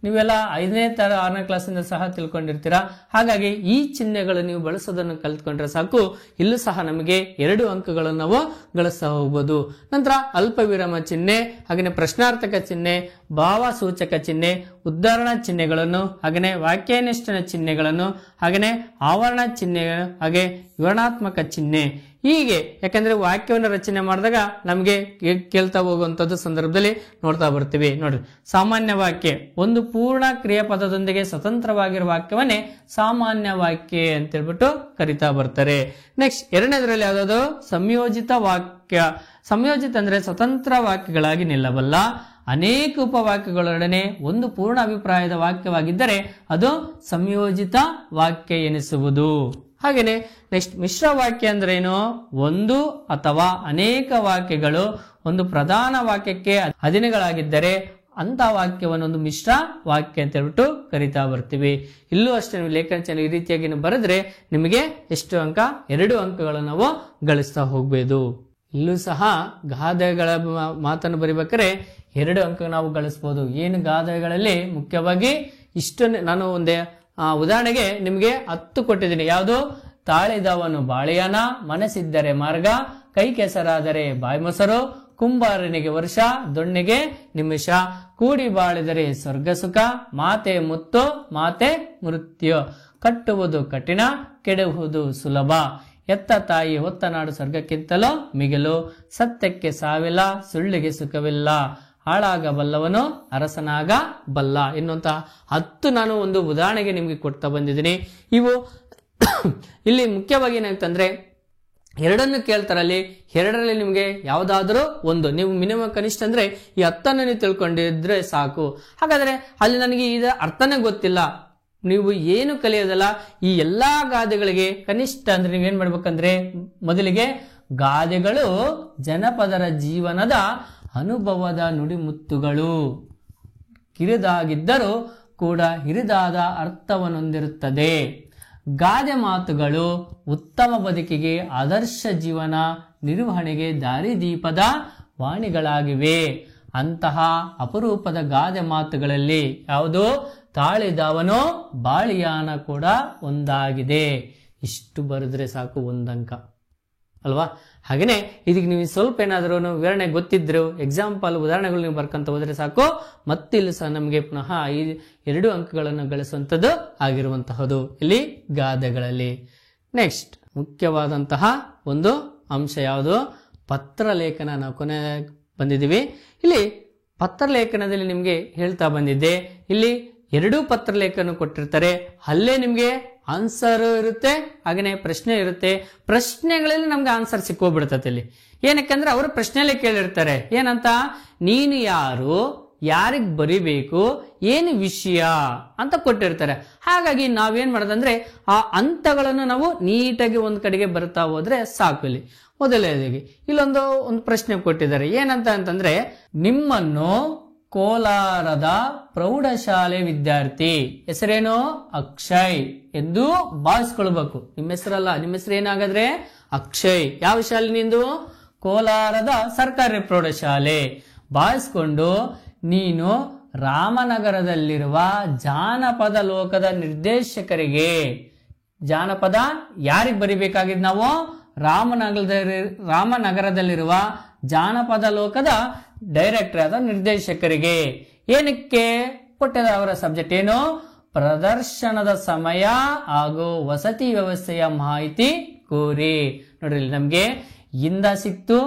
Speaker 1: ನೀವೆಲ್ಲ 5ನೇ 6ನೇ ಕ್ಲಾಸಿಂದ ಸಹ ತಿಳ್ಕೊಂಡಿರ್ತೀರಾ. ಹಾಗಾಗಿ ಈ ಚಿಹ್ನೆಗಳು ನೀವು ಬಳಸೋದನ್ನು ಕಲ್ತ್ಕೊಂಡ್ರೆ ಸಾಕು. ಇಲ್ಲೂ ಸಹ ನಮಗೆ 2 ಅಂಕಗಳನ್ನು ನಾವು ಗಳಿಸ್ತಾ ಹೋಗ್ಬೋದು. ನಂತರ ಅಲ್ಪ ವಿರಾಮ ಚಿಹ್ನೆ, ಹಾಗೆಯೇ ಪ್ರಶ್ನಾರ್ಥಕ ಚಿಹ್ನೆ, ಭಾವಸೂಚಕ ಚಿಹ್ನೆ, ಉದ್ಧಾರಣ ಚಿಹ್ನೆಗಳನ್ನು, ಹಾಗೆಯೇ ವಾಕ್ಯಾನ್ವೇಷಣ ಚಿಹ್ನೆಗಳನ್ನು, ಹಾಗೆಯೇ ಆವರಣ ಚಿಹ್ನೆಗಳು, ಹಾಗೆ ವಿವರಣಾತ್ಮಕ ಚಿಹ್ನೆ. ಹೀಗೆ ಯಾಕಂದ್ರೆ ವಾಕ್ಯವನ್ನು ರಚನೆ ಮಾಡಿದಾಗ ನಮಗೆ ಕೇಳ್ತಾ ಹೋಗುವಂತದ್ದು ಸಂದರ್ಭದಲ್ಲಿ ನೋಡ್ತಾ ಬರ್ತೀವಿ. ನೋಡ್ರಿ, ಸಾಮಾನ್ಯ ವಾಕ್ಯ ಒಂದು ಪೂರ್ಣ ಕ್ರಿಯಾಪದದೊಂದಿಗೆ ಸ್ವತಂತ್ರವಾಗಿರುವ ವಾಕ್ಯವನ್ನೇ ಸಾಮಾನ್ಯ ವಾಕ್ಯ ಅಂತ ಹೇಳ್ಬಿಟ್ಟು ಕರಿತಾ ಬರ್ತಾರೆ. ನೆಕ್ಸ್ಟ್ 2ನೇದರಲ್ಲಿ ಯಾವ್ದು? ಸಂಯೋಜಿತ ವಾಕ್ಯ. ಸಂಯೋಜಿತ ಅಂದ್ರೆ ಸ್ವತಂತ್ರ ವಾಕ್ಯಗಳಾಗಿ ನಿಲ್ಲಬಲ್ಲ ಅನೇಕ ಉಪವಾಕ್ಯಗಳೊಡನೆ ಒಂದು ಪೂರ್ಣ ಅಭಿಪ್ರಾಯದ ವಾಕ್ಯವಾಗಿದ್ದರೆ ಅದು ಸಂಯೋಜಿತ ವಾಕ್ಯ ಎನಿಸುವುದು. ಹಾಗೇನೆ ನೆಕ್ಸ್ಟ್ ಮಿಶ್ರ ವಾಕ್ಯ ಅಂದ್ರೆ ಏನು? ಒಂದು ಅಥವಾ ಅನೇಕ ವಾಕ್ಯಗಳು ಒಂದು ಪ್ರಧಾನ ವಾಕ್ಯಕ್ಕೆ ಅಧೀನಗಳಾಗಿದ್ದರೆ ಅಂತ ವಾಕ್ಯವನ್ನು ಒಂದು ಮಿಶ್ರ ವಾಕ್ಯ ಅಂತ ಹೇಳ್ಬಿಟ್ಟು ಕರಿತಾ ಬರ್ತೀವಿ. ಇಲ್ಲೂ ಅಷ್ಟೇ ನೀವು ಲೇಖನ ಈ ರೀತಿಯಾಗಿ ಬರೆದ್ರೆ ನಿಮಗೆ ಎಷ್ಟು ಅಂಕ? 2 ಅಂಕಗಳನ್ನು ನಾವು ಗಳಿಸ್ತಾ ಹೋಗ್ಬೋದು. ಇಲ್ಲೂ ಸಹ ಗಾದೆಗಳ ಮಾತನ್ನು ಬರಿಬೇಕಾದ್ರೆ 2 ಅಂಕ ನಾವು ಗಳಿಸಬಹುದು. ಏನು ಗಾದೆಗಳಲ್ಲಿ ಮುಖ್ಯವಾಗಿ ಇಷ್ಟನ್ನೇ ನಾನು ಒಂದೇ ಉದಾಹರಣೆಗೆ ನಿಮಗೆ 10 ಕೊಟ್ಟಿದ್ದೀನಿ. ಯಾವುದು? ತಾಳಿದವನು ಬಾಳೆಯನ, ಮನಸ್ಸಿದ್ದರೆ ಮಾರ್ಗ, ಕೈ ಕೆಸರಾದರೆ ಬಾಯಿ ಮೊಸರು, ಕುಂಬಾರನಿಗೆ ವರ್ಷ, ದೊಣ್ಣೆಗೆ ನಿಮಿಷ, ಕೂಡಿ ಬಾಳಿದರೆ ಸ್ವರ್ಗ ಸುಖ, ಮಾತೆ ಮುತ್ತು, ಮಾತೆ ಮೃತ್ಯು, ಕಟ್ಟುವುದು ಕಠಿಣ, ಕೆಡುವುದು ಸುಲಭ, ಎತ್ತ ತಾಯಿ ಹೊತ್ತ ನಾಡು ಸ್ವರ್ಗಕ್ಕಿಂತಲೂ ಮಿಗಿಲು, ಸತ್ಯಕ್ಕೆ ಸಾವಿಲ್ಲ, ಸುಳ್ಳಿಗೆ ಸುಖವಿಲ್ಲ, ಹಾಳಾಗಬಲ್ಲವನು ಅರಸನಾಗ ಬಲ್ಲ ಎನ್ನುವಂತಹ 10 ನಾನು ಒಂದು ಉದಾಹರಣೆಗೆ ನಿಮಗೆ ಕೊಡ್ತಾ ಬಂದಿದ್ದೀನಿ. ಇವು ಇಲ್ಲಿ ಮುಖ್ಯವಾಗಿ ಏನಾಗ್ತಂದ್ರೆ 2 ಕೇಳ್ತಾರಲ್ಲಿ 2ರಲ್ಲಿ ನಿಮಗೆ ಯಾವ್ದಾದ್ರೂ ಒಂದು ನೀವು ಮಿನಿಮಮ್ ಕನಿಷ್ಠ ಅಂದ್ರೆ ಈ 10 ನೀವು ತಿಳ್ಕೊಂಡಿದ್ರೆ ಸಾಕು. ಹಾಗಾದ್ರೆ ಅಲ್ಲಿ ನನಗೆ ಇದರ ಅರ್ಥನೇ ಗೊತ್ತಿಲ್ಲ, ನೀವು ಏನು ಕಲಿಯೋದಲ್ಲ, ಈ ಎಲ್ಲಾ ಗಾದೆಗಳಿಗೆ ಕನಿಷ್ಠ ಅಂದ್ರೆ ನೀವೇನ್ ಮಾಡ್ಬೇಕಂದ್ರೆ ಮೊದಲಿಗೆ ಗಾದೆಗಳು ಜನಪದರ ಜೀವನದ ಅನುಭವದ ನುಡಿಮುತ್ತುಗಳು, ಕಿರಿದಾಗಿದ್ದರೂ ಕೂಡ ಹಿರಿದಾದ ಅರ್ಥವನ್ನು ಹೊಂದಿರುತ್ತದೆ. ಗಾದೆ ಮಾತುಗಳು ಉತ್ತಮ ಬದುಕಿಗೆ, ಆದರ್ಶ ಜೀವನ ನಿರ್ವಹಣೆಗೆ ದಾರಿದೀಪದ ವಾಣಿಗಳಾಗಿವೆ. ಅಂತಹ ಅಪರೂಪದ ಗಾದೆ ಮಾತುಗಳಲ್ಲಿ ಯಾವುದು ತಾಳಿದವನು ಬಾಳಿಯಾನ ಕೂಡ ಒಂದಾಗಿದೆ. ಇಷ್ಟು ಬರೆದ್ರೆ ಸಾಕು ಒಂದಂಕ ಅಲ್ವಾ. ಹಾಗೇನೆ ಇದಕ್ಕೆ ನೀವು ಸ್ವಲ್ಪ ಏನಾದರೂ ವಿವರಣೆ ಗೊತ್ತಿದ್ರು, ಎಕ್ಸಾಂಪಲ್ ಉದಾಹರಣೆಗಳು ನೀವು ಬರ್ಕೊಂತ ಹೋದ್ರೆ ಸಾಕು, ಮತ್ತಿಲ್ಲಿ ಸಹ ನಮಗೆ ಪುನಃ 2 ಅಂಕಗಳನ್ನು ಗಳಿಸುವಂಥದ್ದು ಆಗಿರುವಂತಹದ್ದು ಇಲ್ಲಿ ಗಾದೆಗಳಲ್ಲಿ. ನೆಕ್ಸ್ಟ್ ಮುಖ್ಯವಾದಂತಹ ಒಂದು ಅಂಶ ಯಾವುದು? ಪತ್ರಲೇಖನ. ನಾವು ಕೊನೆ ಬಂದಿದ್ದೀವಿ. ಇಲ್ಲಿ ಪತ್ರಲೇಖನದಲ್ಲಿ ನಿಮಗೆ ಹೇಳ್ತಾ ಬಂದಿದ್ದೆ, ಇಲ್ಲಿ 2 ಪತ್ರಲೇಖನ ಕೊಟ್ಟಿರ್ತಾರೆ. ಅಲ್ಲೇ ನಿಮ್ಗೆ ಆನ್ಸರ್ ಇರುತ್ತೆ, ಹಾಗೇನೆ ಪ್ರಶ್ನೆ ಇರುತ್ತೆ. ಪ್ರಶ್ನೆಗಳಲ್ಲಿ ನಮ್ಗೆ ಆನ್ಸರ್ ಸಿಕ್ಕೋಗ್ಬಿಡ್ತದೆ ಇಲ್ಲಿ. ಏನಕ್ಕಂದ್ರೆ ಅವರು ಪ್ರಶ್ನೆಯಲ್ಲೇ ಕೇಳಿರ್ತಾರೆ, ಏನಂತ, ನೀನು ಯಾರು, ಯಾರಿಗ್ ಬರಿಬೇಕು, ಏನು ವಿಷಯ ಅಂತ ಕೊಟ್ಟಿರ್ತಾರೆ. ಹಾಗಾಗಿ ನಾವೇನ್ ಮಾಡೋದಂದ್ರೆ ಆ ಹಂತಗಳನ್ನು ನಾವು ನೀಟಾಗಿ ಒಂದ್ ಕಡೆಗೆ ಬರ್ತಾ ಹೋದ್ರೆ ಸಾಕು. ಇಲ್ಲಿ ಮೊದಲನೇದಾಗಿ ಇಲ್ಲೊಂದು ಪ್ರಶ್ನೆ ಕೊಟ್ಟಿದ್ದಾರೆ. ಏನಂತ ಅಂತಂದ್ರೆ, ನಿಮ್ಮನ್ನು ಕೋಲಾರದ ಪ್ರೌಢಶಾಲೆ ವಿದ್ಯಾರ್ಥಿ ಹೆಸರೇನು ಅಕ್ಷಯ್ ಎಂದು ಭಾವಿಸ್ಕೊಳ್ಬೇಕು. ನಿಮ್ಮ ಹೆಸರಲ್ಲ, ನಿಮ್ಮ ಹೆಸರು ಏನಾಗಾದ್ರೆ ಅಕ್ಷಯ್. ಯಾವ ಶಾಲೆ ನಿಂದು? ಕೋಲಾರದ ಸರ್ಕಾರಿ ಪ್ರೌಢಶಾಲೆ. ಭಾವಿಸ್ಕೊಂಡು ನೀನು ರಾಮನಗರದಲ್ಲಿರುವ ಜಾನಪದ ಲೋಕದ ನಿರ್ದೇಶಕರಿಗೆ, ಜಾನಪದ ಯಾರಿಗೆ ಬರಿಬೇಕಾಗಿದ್ ನಾವು? ರಾಮನಗರದಲ್ಲಿರುವ ಜಾನಪದ ಲೋಕದ ಡೈರೆಕ್ಟರ್ ಆದ ನಿರ್ದೇಶಕರಿಗೆ. ಏನಕ್ಕೆ ಕೊಟ್ಟಿದ ಅವರ ಸಬ್ಜೆಕ್ಟ್ ಏನು? ಪ್ರದರ್ಶನದ ಸಮಯ ಹಾಗೂ ವಸತಿ ವ್ಯವಸ್ಥೆಯ ಮಾಹಿತಿ ಕೋರಿ. ನೋಡ್ರಿ ನಮ್ಗೆ ಇಂದ ಸಿಕ್ತು,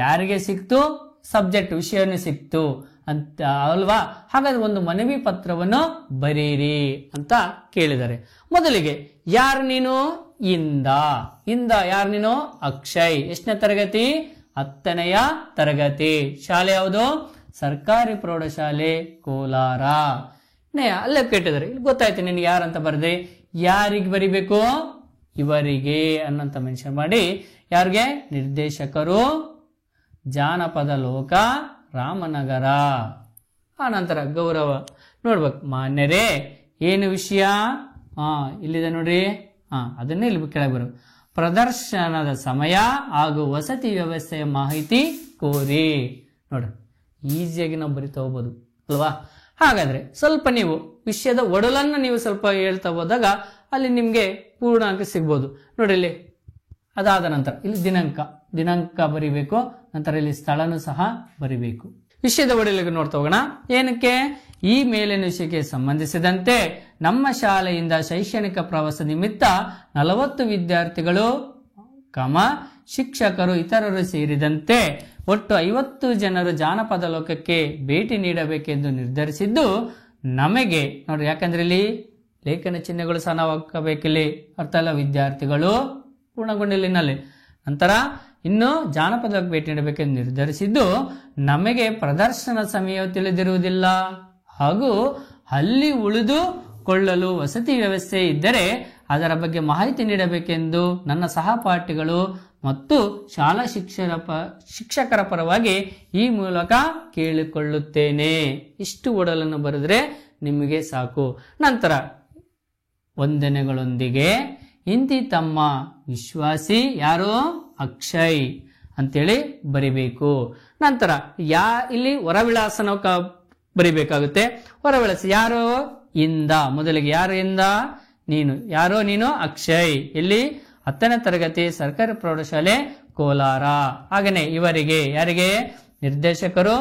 Speaker 1: ಯಾರಿಗೆ ಸಿಕ್ತು? ಸಬ್ಜೆಕ್ಟ್ ವಿಷಯವನ್ನು ಸಿಕ್ತು ಅಂತ ಅಲ್ವಾ. ಹಾಗಾದ್ರೆ ಒಂದು ಮನವಿ ಪತ್ರವನ್ನು ಬರೀರಿ ಅಂತ ಕೇಳಿದ್ದಾರೆ. ಮೊದಲಿಗೆ ಯಾರು ನೀನು? ಇಂದ ಯಾರು ನೀನು? ಅಕ್ಷಯ್. ಎಷ್ಟನೇ ತರಗತಿ? 10ನೆಯ ತರಗತಿ. ಶಾಲೆ ಯಾವುದು? ಸರ್ಕಾರಿ ಪ್ರೌಢಶಾಲೆ ಕೋಲಾರ. ಅಲ್ಲೇ ಕೇಳಿದ್ದಾರೆ, ಇಲ್ಲಿ ಗೊತ್ತಾಯ್ತು ನಿನ್ಗೆ ಯಾರಂತ ಬರ್ದೆ. ಯಾರಿಗೆ ಬರಿಬೇಕು? ಇವರಿಗೆ ಅನ್ನಂತ ಮೆನ್ಷನ್ ಮಾಡಿ. ಯಾರಿಗೆ? ನಿರ್ದೇಶಕರು ಜಾನಪದ ಲೋಕ ರಾಮನಗರ. ಆ ನಂತರ ಗೌರವ ನೋಡ್ಬೇಕು. ಮಾನ್ಯರೇ, ಏನು ವಿಷಯ? ಇಲ್ಲಿದೆ ನೋಡ್ರಿ. ಅದನ್ನೇ ಇಲ್ಲಿ ಕೆಳಗೆ ಬರು. ಪ್ರದರ್ಶನದ ಸಮಯ ಹಾಗೂ ವಸತಿ ವ್ಯವಸ್ಥೆಯ ಮಾಹಿತಿ ಕೋರಿ. ನೋಡ್ರಿ ಈಸಿಯಾಗಿ ನಾವು ಬರಿತಾ ಹೋಗ್ಬೋದು ಅಲ್ವಾ. ಹಾಗಾದ್ರೆ ಸ್ವಲ್ಪ ನೀವು ವಿಷಯದ ಒಡಲನ್ನು ನೀವು ಸ್ವಲ್ಪ ಹೇಳ್ತಾ ಹೋದಾಗ ಅಲ್ಲಿ ನಿಮ್ಗೆ ಪೂರ್ಣಾಂಕ ಸಿಗ್ಬೋದು. ನೋಡ್ರಿ ಇಲ್ಲಿ ಅದಾದ ನಂತರ ಇಲ್ಲಿ ದಿನಾಂಕ ಬರಿಬೇಕು. ನಂತರ ಇಲ್ಲಿ ಸ್ಥಳನೂ ಸಹ ಬರಿಬೇಕು. ವಿಷಯದ ಒಡಲಿಗೆ ನೋಡ್ತಾ ಹೋಗೋಣ. ಏನಕ್ಕೆ? ಈ ಮೇಲಿನ ವಿಷಯಕ್ಕೆ ಸಂಬಂಧಿಸಿದಂತೆ ನಮ್ಮ ಶಾಲೆಯಿಂದ ಶೈಕ್ಷಣಿಕ ಪ್ರವಾಸ ನಿಮಿತ್ತ 40 ವಿದ್ಯಾರ್ಥಿಗಳು ಶಿಕ್ಷಕರು ಇತರರು ಸೇರಿದಂತೆ ಒಟ್ಟು 50 ಜನರು ಜಾನಪದ ಲೋಕಕ್ಕೆ ಭೇಟಿ ನೀಡಬೇಕೆಂದು ನಿರ್ಧರಿಸಿದ್ದು ನಮಗೆ. ನೋಡ್ರಿ, ಯಾಕಂದ್ರೆ ಇಲ್ಲಿ ಲೇಖನ ಚಿಹ್ನೆಗಳು ಸಹ ನಾವು ಹಾಕಬೇಕಿಲ್ಲಿ. ಅರ್ಥ ಅಲ್ಲ, ವಿದ್ಯಾರ್ಥಿಗಳು ಪೂರ್ಣಗೊಂಡಿಲ್ಲಿನಲ್ಲಿ. ನಂತರ ಇನ್ನು ಜಾನಪದ ಭೇಟಿ ನೀಡಬೇಕೆಂದು ನಿರ್ಧರಿಸಿದ್ದು ನಮಗೆ ಪ್ರದರ್ಶನ ಸಮಯ ತಿಳಿದಿರುವುದಿಲ್ಲ ಹಾಗೂ ಅಲ್ಲಿ ಉಳಿದುಕೊಳ್ಳಲು ವಸತಿ ವ್ಯವಸ್ಥೆ ಇದ್ದರೆ ಅದರ ಬಗ್ಗೆ ಮಾಹಿತಿ ನೀಡಬೇಕೆಂದು ನನ್ನ ಸಹಪಾಠಿಗಳು ಮತ್ತು ಶಾಲಾ ಶಿಕ್ಷಕರ ಪರವಾಗಿ ಈ ಮೂಲಕ ಕೇಳಿಕೊಳ್ಳುತ್ತೇನೆ. ಇಷ್ಟು ಒಡಲನ್ನು ಬರೆದ್ರೆ ನಿಮಗೆ ಸಾಕು. ನಂತರ ವಂದನೆಗಳೊಂದಿಗೆ ಇಂತಿ ತಮ್ಮ ವಿಶ್ವಾಸಿ ಯಾರು? ಅಕ್ಷಯ್ ಅಂತೇಳಿ ಬರಿಬೇಕು. ನಂತರ ಇಲ್ಲಿ ಹೊರವಿಳಾಸ ನಾವು ಬರಿಬೇಕಾಗುತ್ತೆ. ಹೊರವಿಳಾಸ ಯಾರು? ಇಂದ. ಮೊದಲಿಗೆ ಯಾರು? ಇಂದ. ನೀನು ಅಕ್ಷಯ್. ಇಲ್ಲಿ 10ನೇ ತರಗತಿ ಸರ್ಕಾರಿ ಪ್ರೌಢಶಾಲೆ ಕೋಲಾರ. ಹಾಗೇನೆ ಇವರಿಗೆ ಯಾರಿಗೆ? ನಿರ್ದೇಶಕರು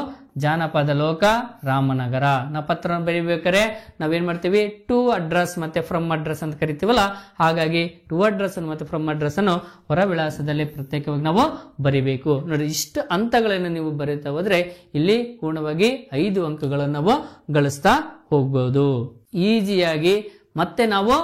Speaker 1: ಜಾನಪದ ಲೋಕ ರಾಮನಗರ. ನಾವು ಪತ್ರ ಬರಿಬೇಕಾರೆ ನಾವೇನ್ ಮಾಡ್ತೀವಿ? ಟು ಅಡ್ರೆಸ್ ಮತ್ತೆ ಫ್ರಮ್ ಅಡ್ರೆಸ್ ಅಂತ ಕರಿತೀವಲ್ಲ. ಹಾಗಾಗಿ ಟು ಅಡ್ರೆಸ್ ಮತ್ತೆ ಫ್ರಮ್ ಅಡ್ರೆಸ್ ಅನ್ನು ಹೊರ ವಿಳಾಸದಲ್ಲಿ ಪ್ರತ್ಯೇಕವಾಗಿ ನಾವು ಬರಿಬೇಕು. ನೋಡಿ, ಇಷ್ಟು ಹಂತಗಳನ್ನು ನೀವು ಬರೀತಾ ಹೋದ್ರೆ ಇಲ್ಲಿ ಪೂರ್ಣವಾಗಿ 5 ಅಂಕಗಳನ್ನು ನಾವು ಗಳಿಸ್ತಾ ಹೋಗ್ಬೋದು ಈಸಿಯಾಗಿ. ಮತ್ತೆ ನಾವು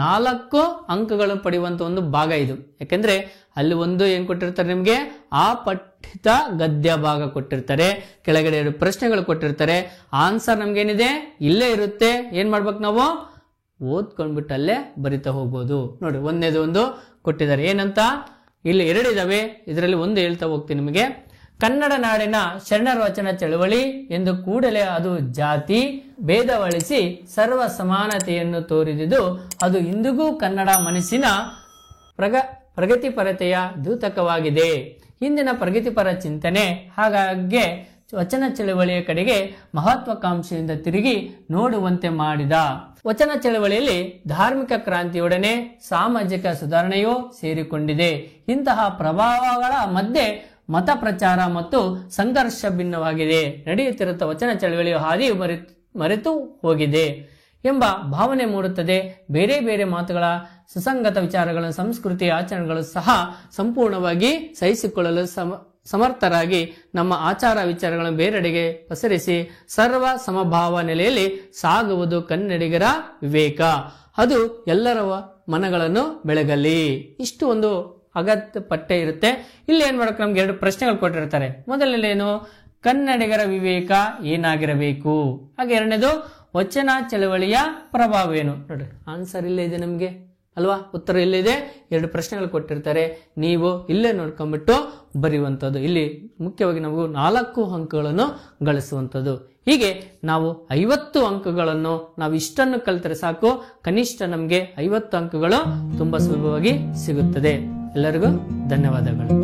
Speaker 1: 4 ಅಂಕಗಳನ್ನು ಪಡೆಯುವಂತ ಒಂದು ಭಾಗ ಇದು. ಯಾಕೆಂದ್ರೆ ಅಲ್ಲಿ ಒಂದು ಏನ್ ಕೊಟ್ಟಿರ್ತಾರೆ ನಿಮ್ಗೆ? ಆ ಪಠ್ಯದ ಗದ್ಯ ಭಾಗ ಕೊಟ್ಟಿರ್ತಾರೆ, ಕೆಳಗಡೆ 2 ಪ್ರಶ್ನೆಗಳು ಕೊಟ್ಟಿರ್ತಾರೆ. ಆನ್ಸರ್ ನಮ್ಗೇನಿದೆ ಇಲ್ಲೇ ಇರುತ್ತೆ. ಏನ್ ಮಾಡ್ಬೇಕು ನಾವು? ಓದ್ಕೊಂಡ್ಬಿಟ್ಟು ಅಲ್ಲೇ ಬರಿತಾ ಹೋಗ್ಬೋದು. ನೋಡಿ, ಒಂದೇದು ಒಂದು ಕೊಟ್ಟಿದ್ದಾರೆ. ಏನಂತ ಇಲ್ಲಿ 2 ಇದಾವೆ, ಇದರಲ್ಲಿ ಒಂದು ಹೇಳ್ತಾ ಹೋಗ್ತೀನಿ ನಿಮಗೆ. ಕನ್ನಡ ನಾಡಿನ ಶರಣರ ವಚನ ಚಳವಳಿ ಎಂದು ಕೂಡಲೇ ಅದು ಜಾತಿ ಭೇದವಳಿಸಿ ಸರ್ವ ಸಮಾನತೆಯನ್ನು ತೋರಿದುದು. ಅದು ಇಂದಿಗೂ ಕನ್ನಡ ಮನಸ್ಸಿನ ಪ್ರಗತಿಪರತೆಯ ದ್ಯೋತಕವಾಗಿದೆ. ಹಿಂದಿನ ಪ್ರಗತಿಪರ ಚಿಂತನೆ ಹಾಗಾಗಿ ವಚನ ಚಳವಳಿಯ ಕಡೆಗೆ ಮಹತ್ವಾಕಾಂಕ್ಷೆಯಿಂದ ತಿರುಗಿ ನೋಡುವಂತೆ ಮಾಡಿದ. ವಚನ ಚಳವಳಿಯಲ್ಲಿ ಧಾರ್ಮಿಕ ಕ್ರಾಂತಿಯೊಡನೆ ಸಾಮಾಜಿಕ ಸುಧಾರಣೆಯೂ ಸೇರಿಕೊಂಡಿದೆ. ಇಂತಹ ಪ್ರಭಾವಗಳ ಮಧ್ಯೆ ಮತ ಪ್ರಚಾರ ಮತ್ತು ಸಂಘರ್ಷ ಭಿನ್ನವಾಗಿದೆ. ನಡೆಯುತ್ತಿರುವ ವಚನ ಚಳವಳಿಯ ಹಾದಿ ಮರೆತು ಹೋಗಿದೆ ಎಂಬ ಭಾವನೆ ಮೂಡುತ್ತದೆ. ಬೇರೆ ಬೇರೆ ಮಾತುಗಳ ಸುಸಂಗತ ವಿಚಾರಗಳ ಸಂಸ್ಕೃತಿ ಆಚರಣೆಗಳು ಸಹ ಸಂಪೂರ್ಣವಾಗಿ ಸಹಿಸಿಕೊಳ್ಳಲು ಸಮರ್ಥರಾಗಿ ನಮ್ಮ ಆಚಾರ ವಿಚಾರಗಳನ್ನು ಬೇರೆಡೆಗೆ ಪಸರಿಸಿ ಸರ್ವ ಸಮಭಾವ ನೆಲೆಯಲ್ಲಿ ಸಾಗುವುದು ಕನ್ನಡಿಗರ ವಿವೇಕ. ಅದು ಎಲ್ಲರ ಮನಗಳನ್ನು ಬೆಳಗಲಿ. ಇಷ್ಟು ಒಂದು ಅಗತ್ಯ ಪಠ್ಯ ಇರುತ್ತೆ. ಇಲ್ಲಿ ಏನ್ ಮಾಡಕ್ಕೆ ನಮ್ಗೆ 2 ಪ್ರಶ್ನೆಗಳು ಕೊಟ್ಟಿರ್ತಾರೆ. ಮೊದಲನೇನು, ಕನ್ನಡಿಗರ ವಿವೇಕ ಏನಾಗಿರಬೇಕು. ಹಾಗೆ ಎರಡನೇದು, ವಚನ ಚಳವಳಿಯ ಪ್ರಭಾವ ಏನು. ನೋಡ್ರಿ, ಆನ್ಸರ್ ಇಲ್ಲೇ ಇದೆ ನಮ್ಗೆ ಅಲ್ವಾ, ಉತ್ತರ ಇಲ್ಲಿದೆ. 2 ಪ್ರಶ್ನೆಗಳು ಕೊಟ್ಟಿರ್ತಾರೆ, ನೀವು ಇಲ್ಲೇ ನೋಡ್ಕೊಂಡ್ಬಿಟ್ಟು ಬರೆಯುವಂಥದ್ದು. ಇಲ್ಲಿ ಮುಖ್ಯವಾಗಿ ನಾವು 4 ಅಂಕಗಳನ್ನು ಗಳಿಸುವಂಥದ್ದು. ಹೀಗೆ ನಾವು 50 ಅಂಕಗಳನ್ನು ನಾವು ಇಷ್ಟನ್ನು ಕಲಿತರೆ ಸಾಕು, ಕನಿಷ್ಠ ನಮಗೆ 50 ಅಂಕಗಳು ತುಂಬಾ ಸುಲಭವಾಗಿ ಸಿಗುತ್ತದೆ. ಎಲ್ಲರಿಗೂ ಧನ್ಯವಾದಗಳು.